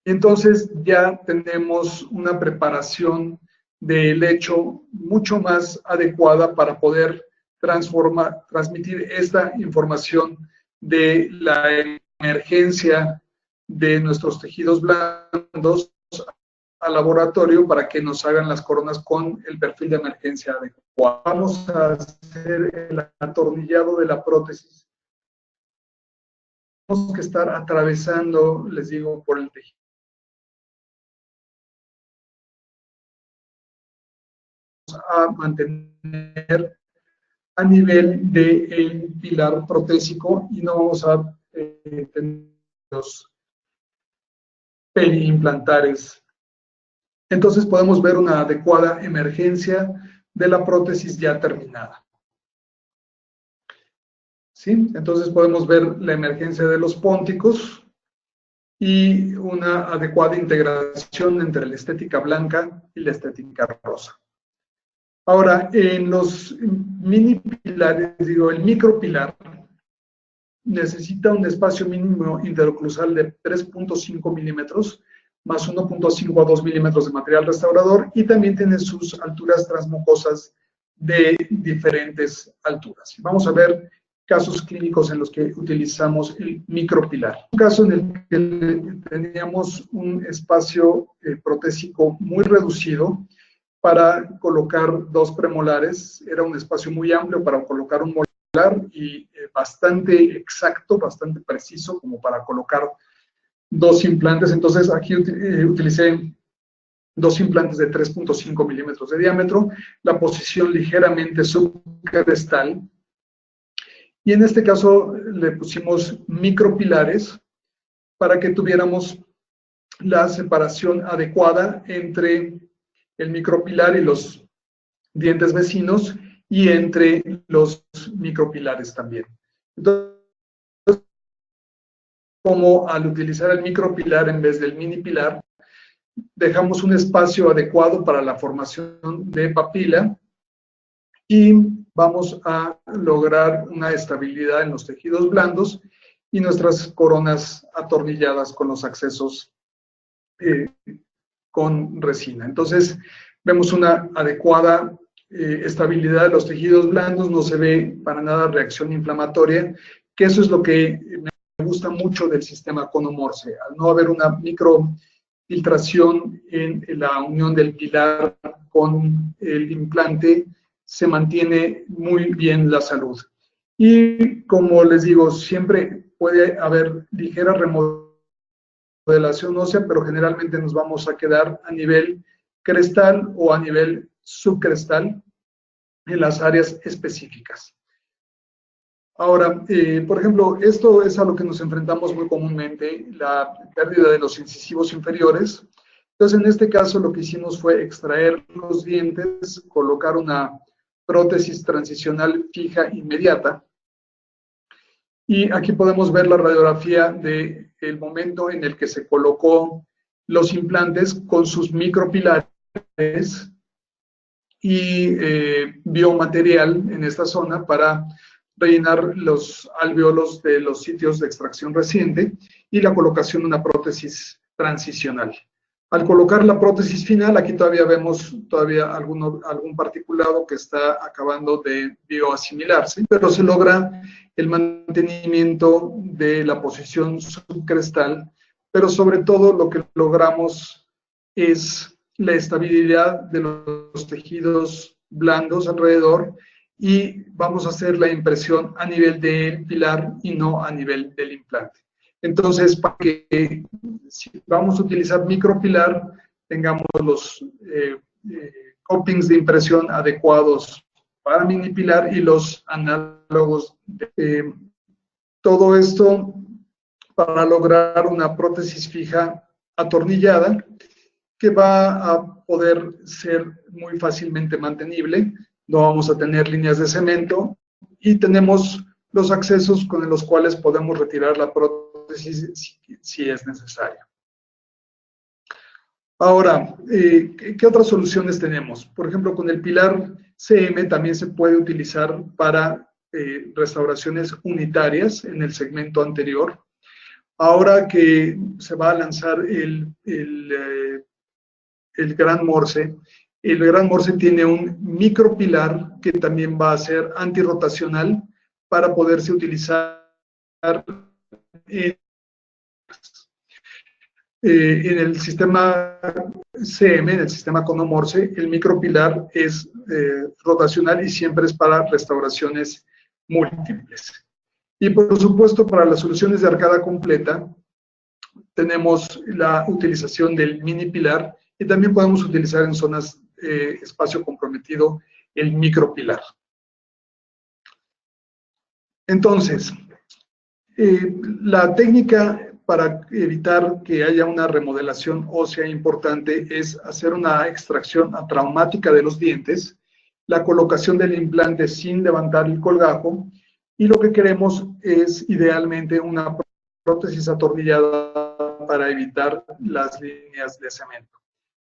Entonces ya tenemos una preparación del lecho mucho más adecuada para poder transmitir esta información de la emergencia de nuestros tejidos blandos al laboratorio para que nos hagan las coronas con el perfil de emergencia adecuado. Vamos a hacer el atornillado de la prótesis. Tenemos que estar atravesando, les digo, por el tejido. A mantener a nivel del pilar protésico y no vamos a tener los periimplantares. Entonces podemos ver una adecuada emergencia de la prótesis ya terminada. ¿Sí? Entonces podemos ver la emergencia de los pónticos y una adecuada integración entre la estética blanca y la estética rosa. Ahora, en los mini pilares, digo, el micropilar necesita un espacio mínimo interoclusal de 3.5 milímetros más 1.5 a 2 milímetros de material restaurador y también tiene sus alturas transmucosas de diferentes alturas. Vamos a ver casos clínicos en los que utilizamos el micropilar. Un caso en el que teníamos un espacio protésico muy reducido para colocar dos premolares, era un espacio muy amplio para colocar un molar y bastante exacto, bastante preciso como para colocar dos implantes. Entonces aquí utilicé dos implantes de 3.5 milímetros de diámetro, la posición ligeramente subcrestal, y en este caso le pusimos micropilares para que tuviéramos la separación adecuada entre el micropilar y los dientes vecinos y entre los micropilares también. Entonces, como al utilizar el micropilar en vez del mini pilar, dejamos un espacio adecuado para la formación de papila y vamos a lograr una estabilidad en los tejidos blandos y nuestras coronas atornilladas con los accesos con resina. Entonces, vemos una adecuada estabilidad de los tejidos blandos, no se ve para nada reacción inflamatoria, que eso es lo que me gusta mucho del sistema Cono-Morse. Al no haber una microfiltración en la unión del pilar con el implante, se mantiene muy bien la salud. Y como les digo, siempre puede haber ligera remodelación ósea, pero generalmente nos vamos a quedar a nivel crestal o a nivel subcrestal en las áreas específicas. Ahora, por ejemplo, esto es a lo que nos enfrentamos muy comúnmente, la pérdida de los incisivos inferiores. Entonces, en este caso, lo que hicimos fue extraer los dientes, colocar una prótesis transicional fija inmediata. Y aquí podemos ver la radiografía del momento en el que se colocó los implantes con sus micropilares y biomaterial en esta zona para rellenar los alvéolos de los sitios de extracción reciente y la colocación de una prótesis transicional. Al colocar la prótesis final, aquí todavía vemos algún particulado que está acabando de bioasimilarse, pero se logra el mantenimiento de la posición subcrestal, pero sobre todo lo que logramos es la estabilidad de los tejidos blandos alrededor, y vamos a hacer la impresión a nivel del pilar y no a nivel del implante. Entonces, para que si vamos a utilizar micropilar, tengamos los copings de impresión adecuados para mini pilar y los análogos. Todo esto para lograr una prótesis fija atornillada que va a poder ser muy fácilmente mantenible. No vamos a tener líneas de cemento y tenemos los accesos con los cuales podemos retirar la prótesis si es necesario. Ahora, ¿qué otras soluciones tenemos? Por ejemplo, con el pilar CM también se puede utilizar para restauraciones unitarias en el segmento anterior. Ahora que se va a lanzar el Gran Morse, el Gran Morse tiene un micropilar que también va a ser antirrotacional para poderse utilizar en el sistema CM, en el sistema Conomorse. El micropilar es rotacional y siempre es para restauraciones múltiples. Y por supuesto, para las soluciones de arcada completa, tenemos la utilización del mini pilar, y también podemos utilizar en zonas espacio comprometido el micropilar. Entonces, la técnica para evitar que haya una remodelación ósea importante es hacer una extracción traumática de los dientes, la colocación del implante sin levantar el colgajo, y lo que queremos es idealmente una prótesis atornillada para evitar las líneas de cemento.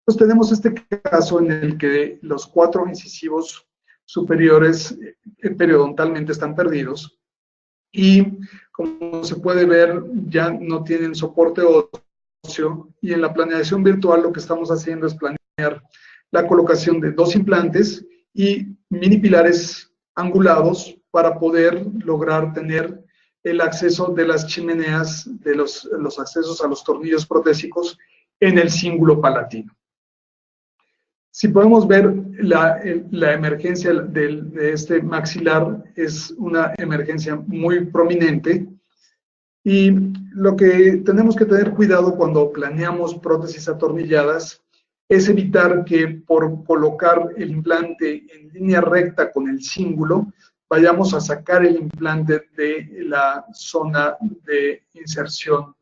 Pues tenemos este caso en el que los 4 incisivos superiores periodontalmente están perdidos, y como se puede ver ya no tienen soporte óseo, y en la planeación virtual lo que estamos haciendo es planear la colocación de 2 implantes y mini pilares angulados para poder lograr tener el acceso de las chimeneas, de los accesos a los tornillos protésicos en el cíngulo palatino. Si podemos ver la emergencia de este maxilar, es una emergencia muy prominente, y lo que tenemos que tener cuidado cuando planeamos prótesis atornilladas es evitar que por colocar el implante en línea recta con el cíngulo vayamos a sacar el implante de la zona de inserción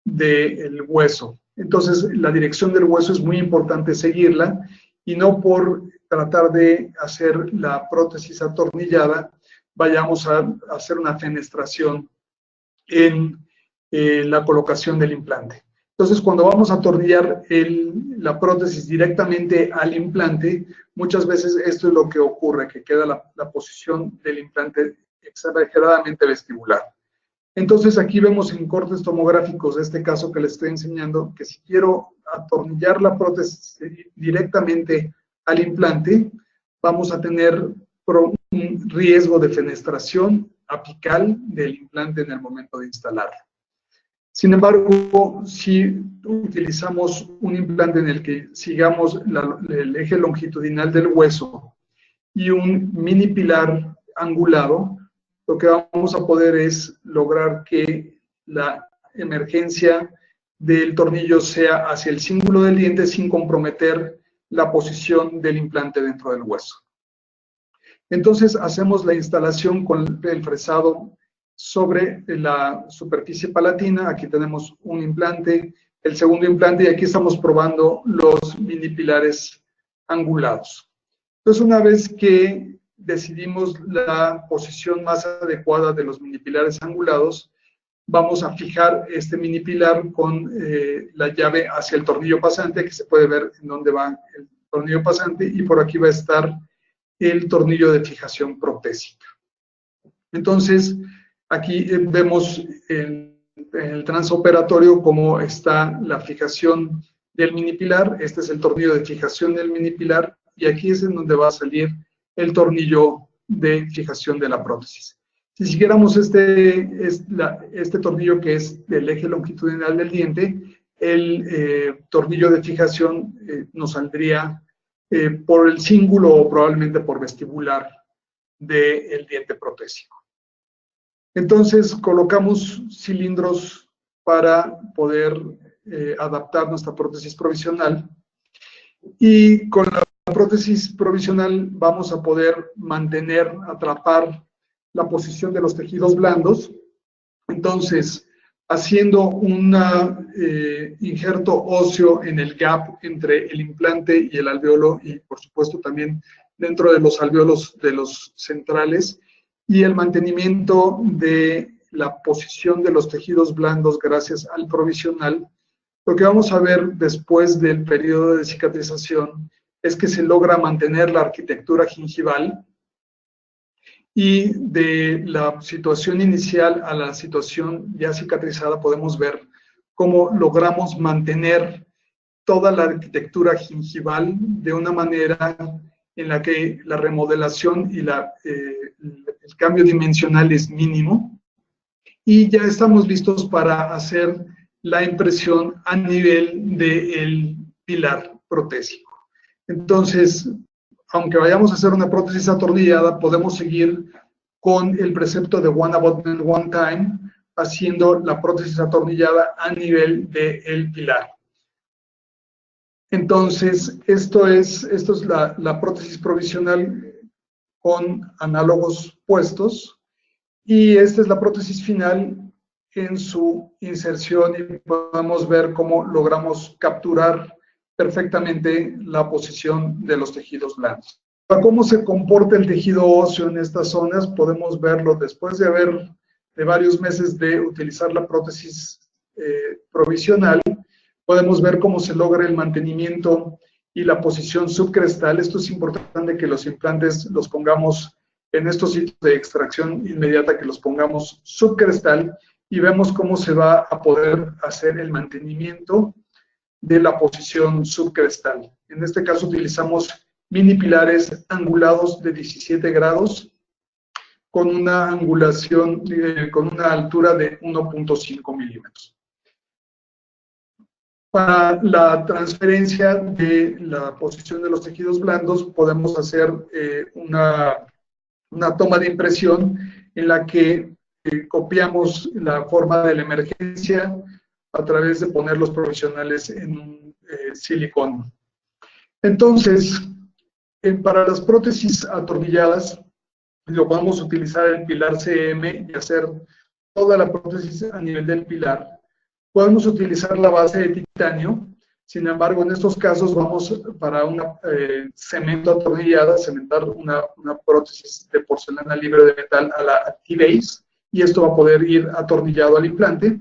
del hueso. Entonces, la dirección del hueso es muy importante seguirla, y no por tratar de hacer la prótesis atornillada vayamos a hacer una fenestración en la colocación del implante. Entonces, cuando vamos a atornillar la prótesis directamente al implante, muchas veces esto es lo que ocurre, que queda la posición del implante exageradamente vestibular. Entonces, aquí vemos en cortes tomográficos de este caso que les estoy enseñando, que si quiero atornillar la prótesis directamente al implante, vamos a tener un riesgo de fenestración apical del implante en el momento de instalarlo. Sin embargo, si utilizamos un implante en el que sigamos el eje longitudinal del hueso y un mini pilar angulado, lo que vamos a poder es lograr que la emergencia del tornillo sea hacia el cíngulo del diente sin comprometer la posición del implante dentro del hueso. Entonces hacemos la instalación con el fresado sobre la superficie palatina. Aquí tenemos un implante, el segundo implante, y aquí estamos probando los mini pilares angulados. Entonces, una vez que decidimos la posición más adecuada de los mini pilares angulados, vamos a fijar este mini pilar con la llave hacia el tornillo pasante, que se puede ver en dónde va el tornillo pasante, y por aquí va a estar el tornillo de fijación protésica. Entonces, aquí vemos en el transoperatorio cómo está la fijación del mini pilar. Este es el tornillo de fijación del mini pilar y aquí es en donde va a salir el tornillo de fijación de la prótesis. Si siguiéramos este tornillo que es del eje longitudinal del diente, el tornillo de fijación nos saldría por el cíngulo o probablemente por vestibular del diente protésico. Entonces colocamos cilindros para poder adaptar nuestra prótesis provisional y con la prótesis provisional vamos a poder mantener, atrapar la posición de los tejidos blandos. Entonces, haciendo un injerto óseo en el gap entre el implante y el alveolo y por supuesto también dentro de los alveolos de los centrales y el mantenimiento de la posición de los tejidos blandos gracias al provisional, lo que vamos a ver después del periodo de cicatrización es que se logra mantener la arquitectura gingival y de la situación inicial a la situación ya cicatrizada podemos ver cómo logramos mantener toda la arquitectura gingival de una manera en la que la remodelación y el cambio dimensional es mínimo y ya estamos listos para hacer la impresión a nivel del pilar protésico. Entonces, aunque vayamos a hacer una prótesis atornillada, podemos seguir con el precepto de One Abutment, One Time, haciendo la prótesis atornillada a nivel del pilar. Entonces, esto es la prótesis provisional con análogos puestos y esta es la prótesis final en su inserción y podemos ver cómo logramos capturar perfectamente la posición de los tejidos blandos. Para cómo se comporta el tejido óseo en estas zonas, podemos verlo después de varios meses de utilizar la prótesis provisional, podemos ver cómo se logra el mantenimiento y la posición subcrestal. Esto es importante que los implantes los pongamos en estos sitios de extracción inmediata, que los pongamos subcrestal y vemos cómo se va a poder hacer el mantenimiento de la posición subcrestal. En este caso utilizamos mini pilares angulados de 17 grados con una angulación, con una altura de 1.5 milímetros. Para la transferencia de la posición de los tejidos blandos podemos hacer una toma de impresión en la que copiamos la forma de la emergencia a través de poner los provisionales en silicón. Entonces, para las prótesis atornilladas, lo vamos a utilizar el pilar CM y hacer toda la prótesis a nivel del pilar. Podemos utilizar la base de titanio, sin embargo, en estos casos vamos para una cemento atornillada, cementar una prótesis de porcelana libre de metal a la T-base, y esto va a poder ir atornillado al implante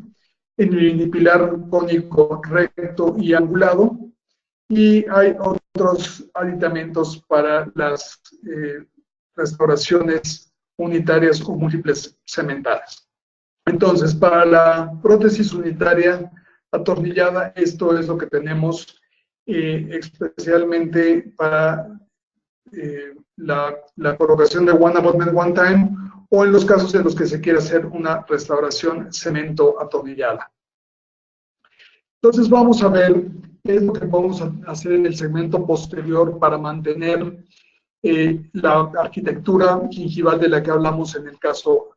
en el unipilar cónico recto y angulado, y hay otros aditamentos para las restauraciones unitarias o múltiples cementadas. Entonces, para la prótesis unitaria atornillada, esto es lo que tenemos especialmente para la colocación de One Abutment, One Time, o en los casos en los que se quiere hacer una restauración cemento atornillada. Entonces vamos a ver qué es lo que podemos hacer en el segmento posterior para mantener la arquitectura gingival de la que hablamos en el caso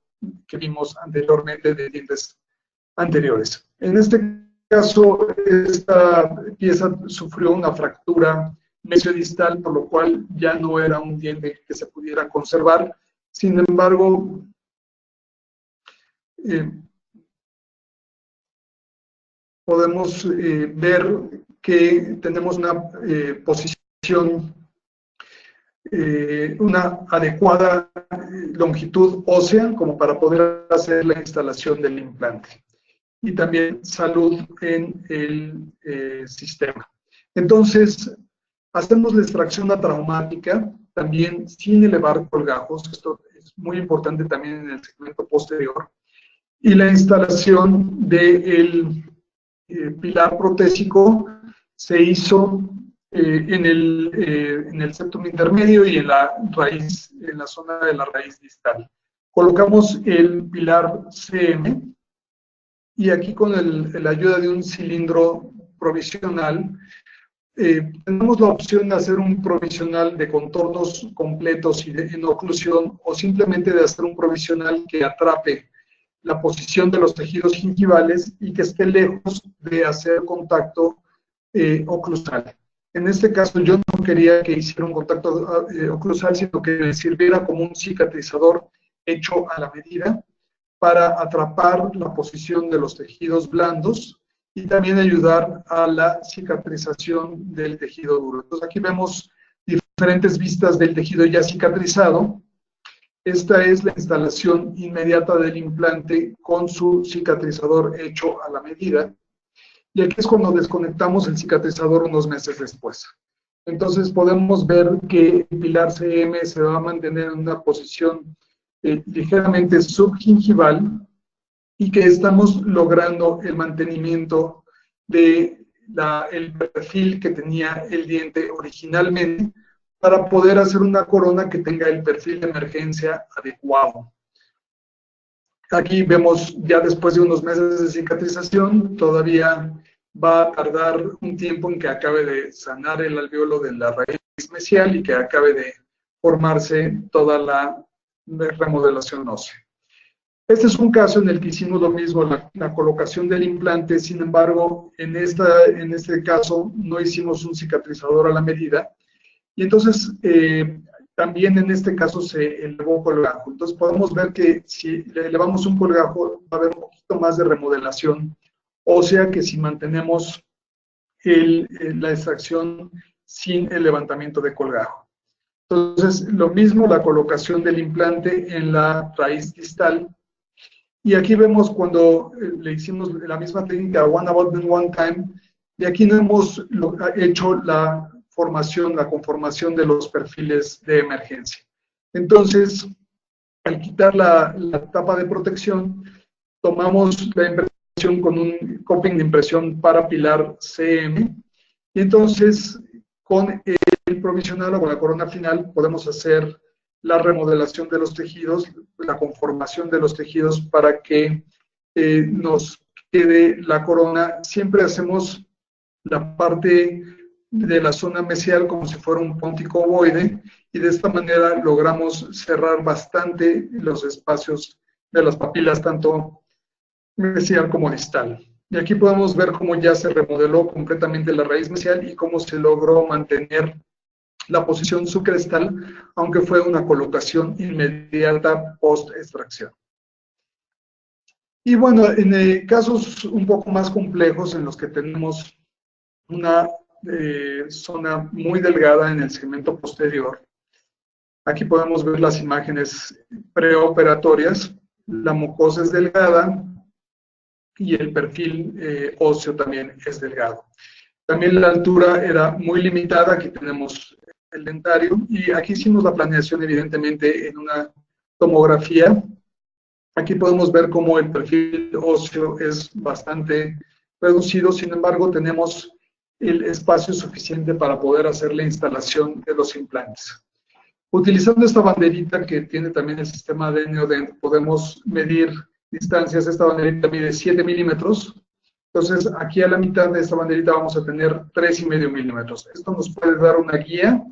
que vimos anteriormente de dientes anteriores. En este caso, esta pieza sufrió una fractura mesiodistal, por lo cual ya no era un diente que se pudiera conservar. Sin embargo, podemos ver que tenemos una posición, una adecuada longitud ósea como para poder hacer la instalación del implante. Y también salud en el sistema. Entonces, hacemos la extracción atraumática también sin elevar colgajos. Esto es muy importante también en el segmento posterior. Y la instalación del pilar protésico se hizo en el septum intermedio y en la raíz, en la zona de la raíz distal. Colocamos el pilar CM y aquí con la ayuda de un cilindro provisional, tenemos la opción de hacer un provisional de contornos completos y en oclusión, o simplemente de hacer un provisional que atrape la posición de los tejidos gingivales y que esté lejos de hacer contacto oclusal. En este caso yo no quería que hiciera un contacto oclusal, sino que sirviera como un cicatrizador hecho a la medida para atrapar la posición de los tejidos blandos y también ayudar a la cicatrización del tejido duro. Entonces aquí vemos diferentes vistas del tejido ya cicatrizado. Esta es la instalación inmediata del implante con su cicatrizador hecho a la medida. Y aquí es cuando desconectamos el cicatrizador unos meses después. Entonces podemos ver que el pilar CM se va a mantener en una posición ligeramente subgingival y que estamos logrando el mantenimiento de el perfil que tenía el diente originalmente para poder hacer una corona que tenga el perfil de emergencia adecuado. Aquí vemos ya después de unos meses de cicatrización, todavía va a tardar un tiempo en que acabe de sanar el alveolo de la raíz mesial y que acabe de formarse toda la remodelación ósea. Este es un caso en el que hicimos lo mismo, la colocación del implante. Sin embargo, en este caso no hicimos un cicatrizador a la medida, y entonces también en este caso se elevó colgajo. Entonces podemos ver que si le elevamos un colgajo va a haber un poquito más de remodelación ósea que si mantenemos la extracción sin el levantamiento de colgajo. Entonces, lo mismo la colocación del implante en la raíz distal. Y aquí vemos cuando le hicimos la misma técnica, one abutment, one time, y aquí no hemos hecho la conformación de los perfiles de emergencia. Entonces, al quitar la tapa de protección, tomamos la impresión con un coping de impresión para pilar CM, y entonces con el provisional o con la corona final podemos hacer la remodelación de los tejidos, la conformación de los tejidos para que nos quede la corona. Siempre hacemos la parte de la zona mesial como si fuera un póntico ovoide, y de esta manera logramos cerrar bastante los espacios de las papilas, tanto mesial como distal. Y aquí podemos ver cómo ya se remodeló completamente la raíz mesial y cómo se logró mantener la posición subcrestal, aunque fue una colocación inmediata post-extracción. Y bueno, en casos un poco más complejos en los que tenemos una zona muy delgada en el segmento posterior, aquí podemos ver las imágenes preoperatorias. La mucosa es delgada y el perfil óseo también es delgado. También la altura era muy limitada. Aquí tenemos el dentario y aquí hicimos la planeación evidentemente en una tomografía. Aquí podemos ver cómo el perfil óseo es bastante reducido. Sin embargo, tenemos el espacio suficiente para poder hacer la instalación de los implantes. Utilizando esta banderita que tiene también el sistema de Neodent, podemos medir distancias. Esta banderita mide 7 milímetros. Entonces, aquí a la mitad de esta banderita vamos a tener 3,5 milímetros. Esto nos puede dar una guía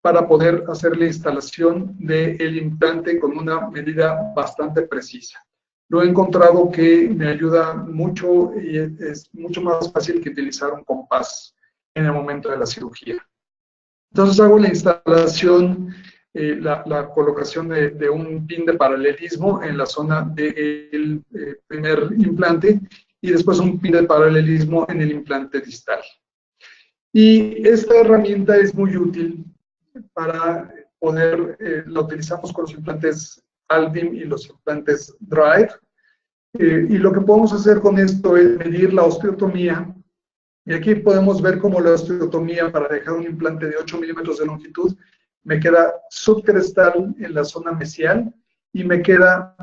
para poder hacer la instalación del implante con una medida bastante precisa. Lo he encontrado que me ayuda mucho y es mucho más fácil que utilizar un compás en el momento de la cirugía. Entonces hago la instalación, la colocación de un pin de paralelismo en la zona del primer implante y después un pin de paralelismo en el implante distal. Y esta herramienta es muy útil para poder, la utilizamos con los implantes Aldim y los implantes Drive. Y lo que podemos hacer con esto es medir la osteotomía. Y aquí podemos ver cómo la osteotomía para dejar un implante de 8 milímetros de longitud me queda subcrestal en la zona mesial y me queda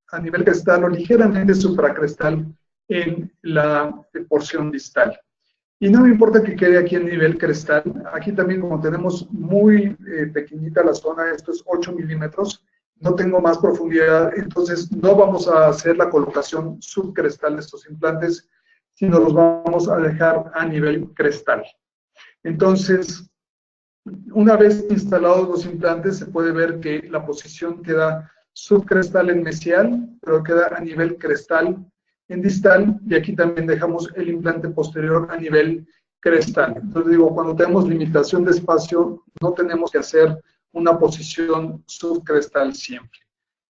a nivel crestal o ligeramente supracrestal en la porción distal. Y no me importa que quede aquí en nivel crestal. Aquí también, como tenemos muy pequeñita la zona, esto es 8 milímetros, no tengo más profundidad, entonces no vamos a hacer la colocación subcrestal de estos implantes, sino los vamos a dejar a nivel crestal. Entonces, una vez instalados los implantes, se puede ver que la posición queda subcrestal en mesial, pero queda a nivel crestal en distal, y aquí también dejamos el implante posterior a nivel crestal. Entonces digo, cuando tenemos limitación de espacio, no tenemos que hacer una posición subcrestal siempre.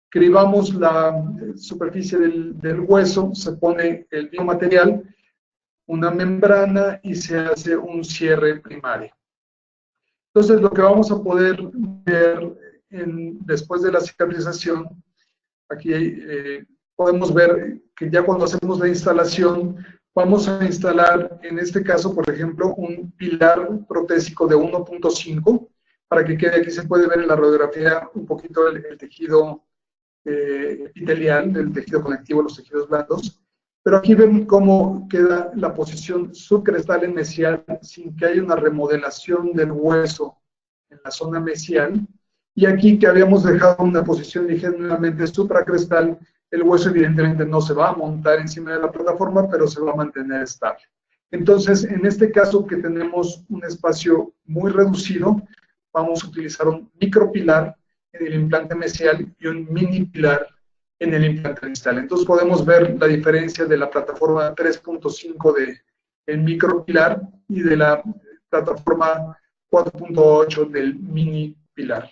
Cribamos la superficie del hueso, se pone el biomaterial, una membrana y se hace un cierre primario. Entonces, lo que vamos a poder ver después de la cicatrización, aquí podemos ver que ya cuando hacemos la instalación, vamos a instalar, en este caso, por ejemplo, un pilar protésico de 1.5, para que quede, aquí se puede ver en la radiografía un poquito el tejido epitelial, el tejido conectivo, los tejidos blandos. Pero aquí ven cómo queda la posición subcrestal en mesial sin que haya una remodelación del hueso en la zona mesial. Y aquí que habíamos dejado una posición ligeramente supracrestal, el hueso evidentemente no se va a montar encima de la plataforma, pero se va a mantener estable. Entonces, en este caso que tenemos un espacio muy reducido, vamos a utilizar un micropilar en el implante mesial y un mini pilar en el implante distal. Entonces podemos ver la diferencia de la plataforma 3.5 del micropilar y de la plataforma 4.8 del mini pilar.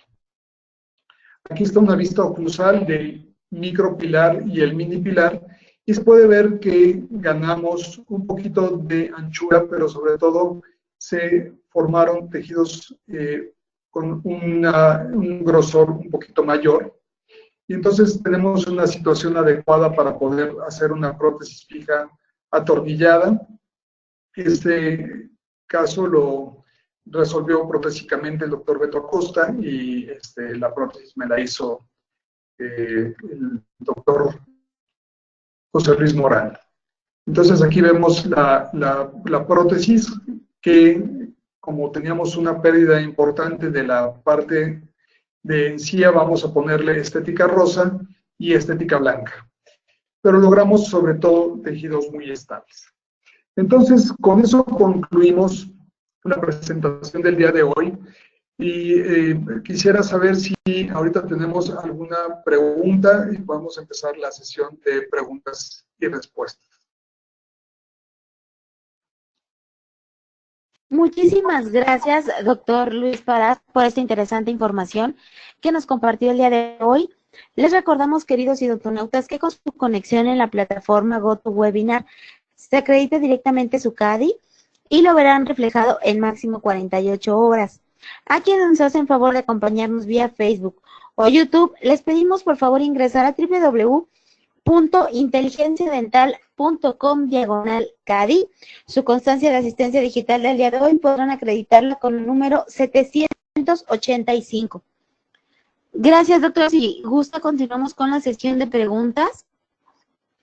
Aquí está una vista oclusal del micropilar y el mini pilar, y se puede ver que ganamos un poquito de anchura, pero sobre todo se formaron tejidos con un grosor un poquito mayor. Y entonces tenemos una situación adecuada para poder hacer una prótesis fija atornillada. Este caso lo resolvió protésicamente el doctor Beto Acosta y la prótesis me la hizo el doctor José Luis Morán. Entonces aquí vemos la prótesis que, como teníamos una pérdida importante de la parte de encía, vamos a ponerle estética rosa y estética blanca. Pero logramos sobre todo tejidos muy estables. Entonces, con eso concluimos la presentación del día de hoy. Y quisiera saber si ahorita tenemos alguna pregunta y vamos a empezar la sesión de preguntas y respuestas. Muchísimas gracias, doctor Luis Parás, por esta interesante información que nos compartió el día de hoy. Les recordamos, queridos idontonautas, que con su conexión en la plataforma GoToWebinar se acredita directamente su CADI y lo verán reflejado en máximo 48 horas. A quienes nos hacen favor de acompañarnos vía Facebook o YouTube, les pedimos por favor ingresar a www.inteligenciadental.com/CADI. Su constancia de asistencia digital del día de hoy podrán acreditarla con el número 785. Gracias, doctor. Si gusta, continuamos con la sesión de preguntas.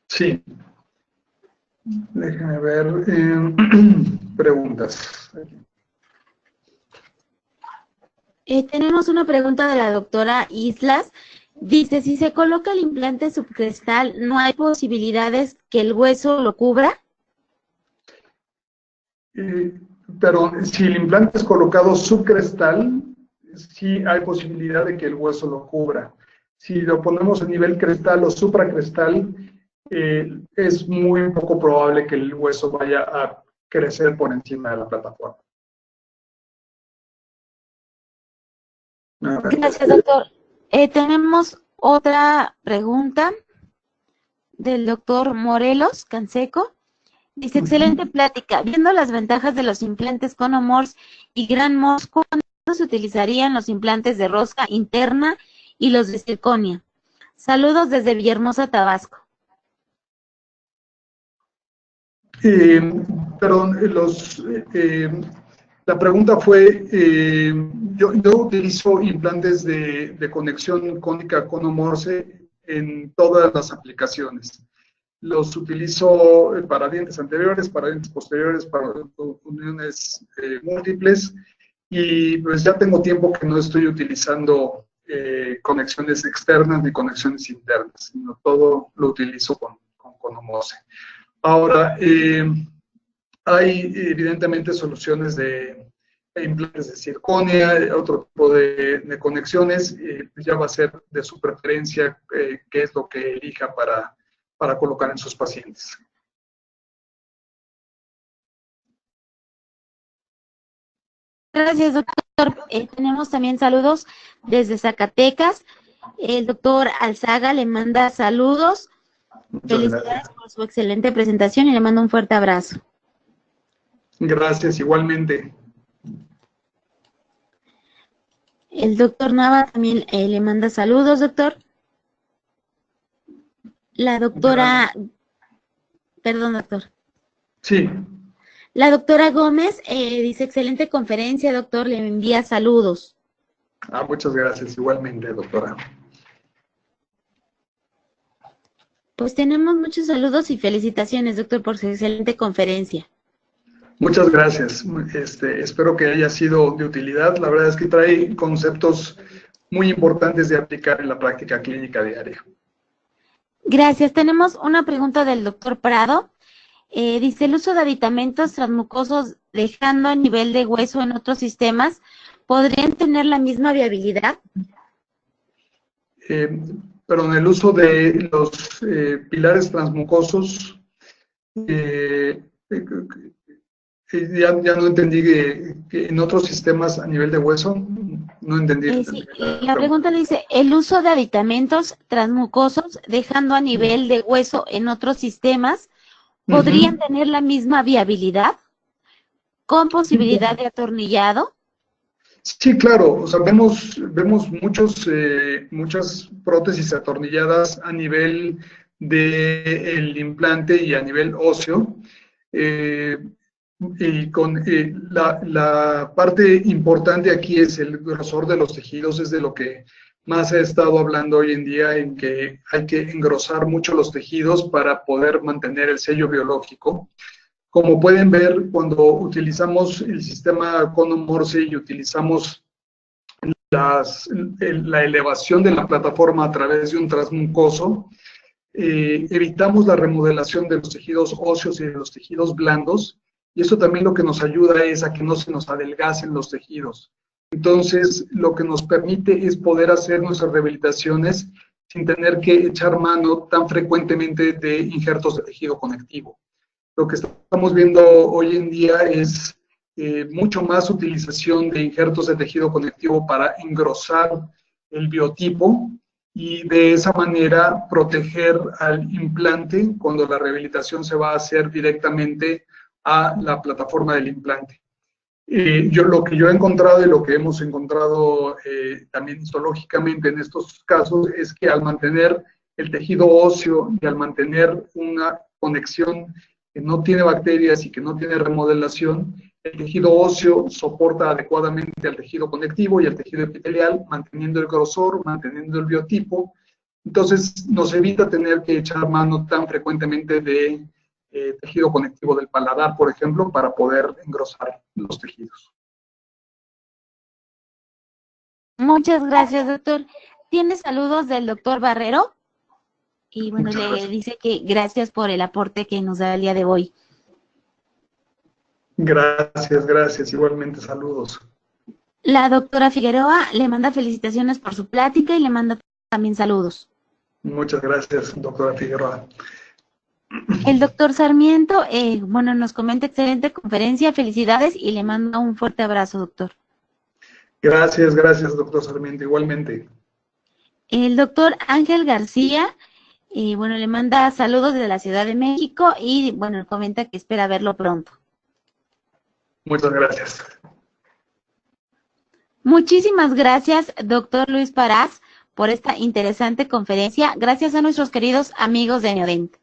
Sí. Déjame ver. Preguntas. Tenemos una pregunta de la doctora Islas. Dice, si se coloca el implante subcrestal, ¿no hay posibilidades que el hueso lo cubra? Pero si el implante es colocado subcrestal, sí hay posibilidad de que el hueso lo cubra. Si lo ponemos a nivel crestal o supracrestal, es muy poco probable que el hueso vaya a crecer por encima de la plataforma. Gracias, doctor. Tenemos otra pregunta del doctor Morelos Canseco. Dice, excelente plática. Viendo las ventajas de los implantes Conomors y Gran Morse, ¿cuándo se utilizarían los implantes de rosca interna y los de circonia? Saludos desde Villahermosa, Tabasco. Perdón, la pregunta fue, yo utilizo implantes de conexión cónica Conomorse en todas las aplicaciones. Los utilizo para dientes anteriores, para dientes posteriores, para uniones múltiples, y pues ya tengo tiempo que no estoy utilizando conexiones externas ni conexiones internas, sino todo lo utilizo con Homose. Ahora, hay evidentemente soluciones de implantes de circonia, otro tipo de conexiones, pues ya va a ser de su preferencia qué es lo que elija para colocar en sus pacientes. Gracias, doctor. Tenemos también saludos desde Zacatecas. El doctor Alzaga le manda saludos. Muchas Felicidades gracias. por su excelente presentación y le mando un fuerte abrazo. Gracias, igualmente. El doctor Nava también le manda saludos, doctor. La doctora, perdón, doctor. Sí. La doctora Gómez dice, excelente conferencia, doctor, le envía saludos. Muchas gracias, igualmente, doctora. Pues tenemos muchos saludos y felicitaciones, doctor, por su excelente conferencia. Muchas gracias. Espero que haya sido de utilidad. La verdad es que trae conceptos muy importantes de aplicar en la práctica clínica diaria. Gracias. Tenemos una pregunta del doctor Prado. Dice, el uso de aditamentos transmucosos dejando a nivel de hueso en otros sistemas, ¿podrían tener la misma viabilidad? Perdón, el uso de los pilares transmucosos, ya no entendí que en otros sistemas a nivel de hueso, no entendí. Sí, la pregunta le dice, el uso de aditamentos transmucosos dejando a nivel de hueso en otros sistemas, ¿podrían tener la misma viabilidad con posibilidad de atornillado? Sí, claro, o sea, vemos muchas prótesis atornilladas a nivel del implante y a nivel óseo. Y con la parte importante aquí es el grosor de los tejidos, es de lo que más se ha estado hablando hoy en día, en que hay que engrosar mucho los tejidos para poder mantener el sello biológico. Como pueden ver, cuando utilizamos el sistema Cono-Morse y utilizamos la elevación de la plataforma a través de un transmucoso, evitamos la remodelación de los tejidos óseos y de los tejidos blandos, y eso también lo que nos ayuda es a que no se nos adelgacen los tejidos. Entonces, lo que nos permite es poder hacer nuestras rehabilitaciones sin tener que echar mano tan frecuentemente de injertos de tejido conectivo. Lo que estamos viendo hoy en día es mucho más utilización de injertos de tejido conectivo para engrosar el biotipo y de esa manera proteger al implante cuando la rehabilitación se va a hacer directamente a la plataforma del implante. Lo que yo he encontrado y lo que hemos encontrado también histológicamente en estos casos es que al mantener el tejido óseo y al mantener una conexión que no tiene bacterias y que no tiene remodelación, el tejido óseo soporta adecuadamente al tejido conectivo y al tejido epitelial, manteniendo el grosor, manteniendo el biotipo. Entonces, nos evita tener que echar mano tan frecuentemente de tejido conectivo del paladar, por ejemplo, para poder engrosar los tejidos. Muchas gracias, doctor. ¿Tiene saludos del doctor Barrero? Y bueno, le dice que gracias por el aporte que nos da el día de hoy. Gracias, igualmente saludos. La doctora Figueroa le manda felicitaciones por su plática y le manda también saludos. Muchas gracias, doctora Figueroa. El doctor Sarmiento, bueno, nos comenta excelente conferencia, felicidades y le manda un fuerte abrazo, doctor. Gracias, doctor Sarmiento, igualmente. El doctor Ángel García, bueno, le manda saludos desde la Ciudad de México y, bueno, comenta que espera verlo pronto. Muchas gracias. Muchísimas gracias, doctor Luis Parás, por esta interesante conferencia. Gracias a nuestros queridos amigos de Neodent.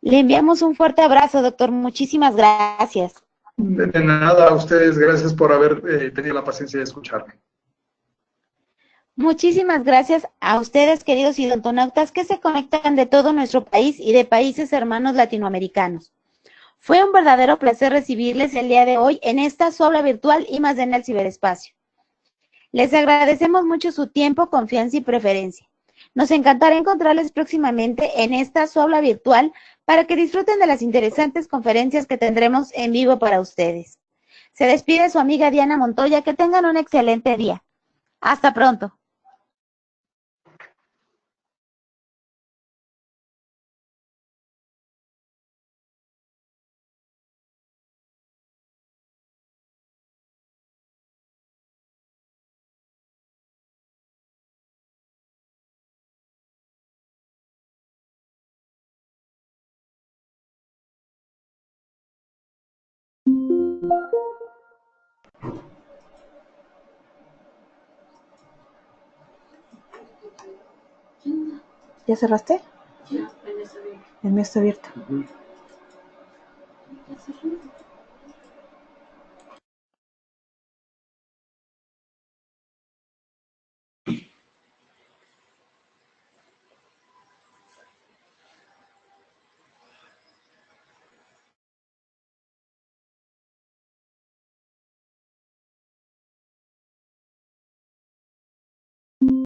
Le enviamos un fuerte abrazo, doctor. Muchísimas gracias. De nada, a ustedes, gracias por haber tenido la paciencia de escucharme. Muchísimas gracias a ustedes, queridos idontonautas, que se conectan de todo nuestro país y de países hermanos latinoamericanos. Fue un verdadero placer recibirles el día de hoy en esta su aula virtual y más en el ciberespacio. Les agradecemos mucho su tiempo, confianza y preferencia. Nos encantará encontrarles próximamente en esta su aula virtual para que disfruten de las interesantes conferencias que tendremos en vivo para ustedes. Se despide su amiga Diana Montoya. Que tengan un excelente día. Hasta pronto. ¿Ya cerraste? El mío está abierto.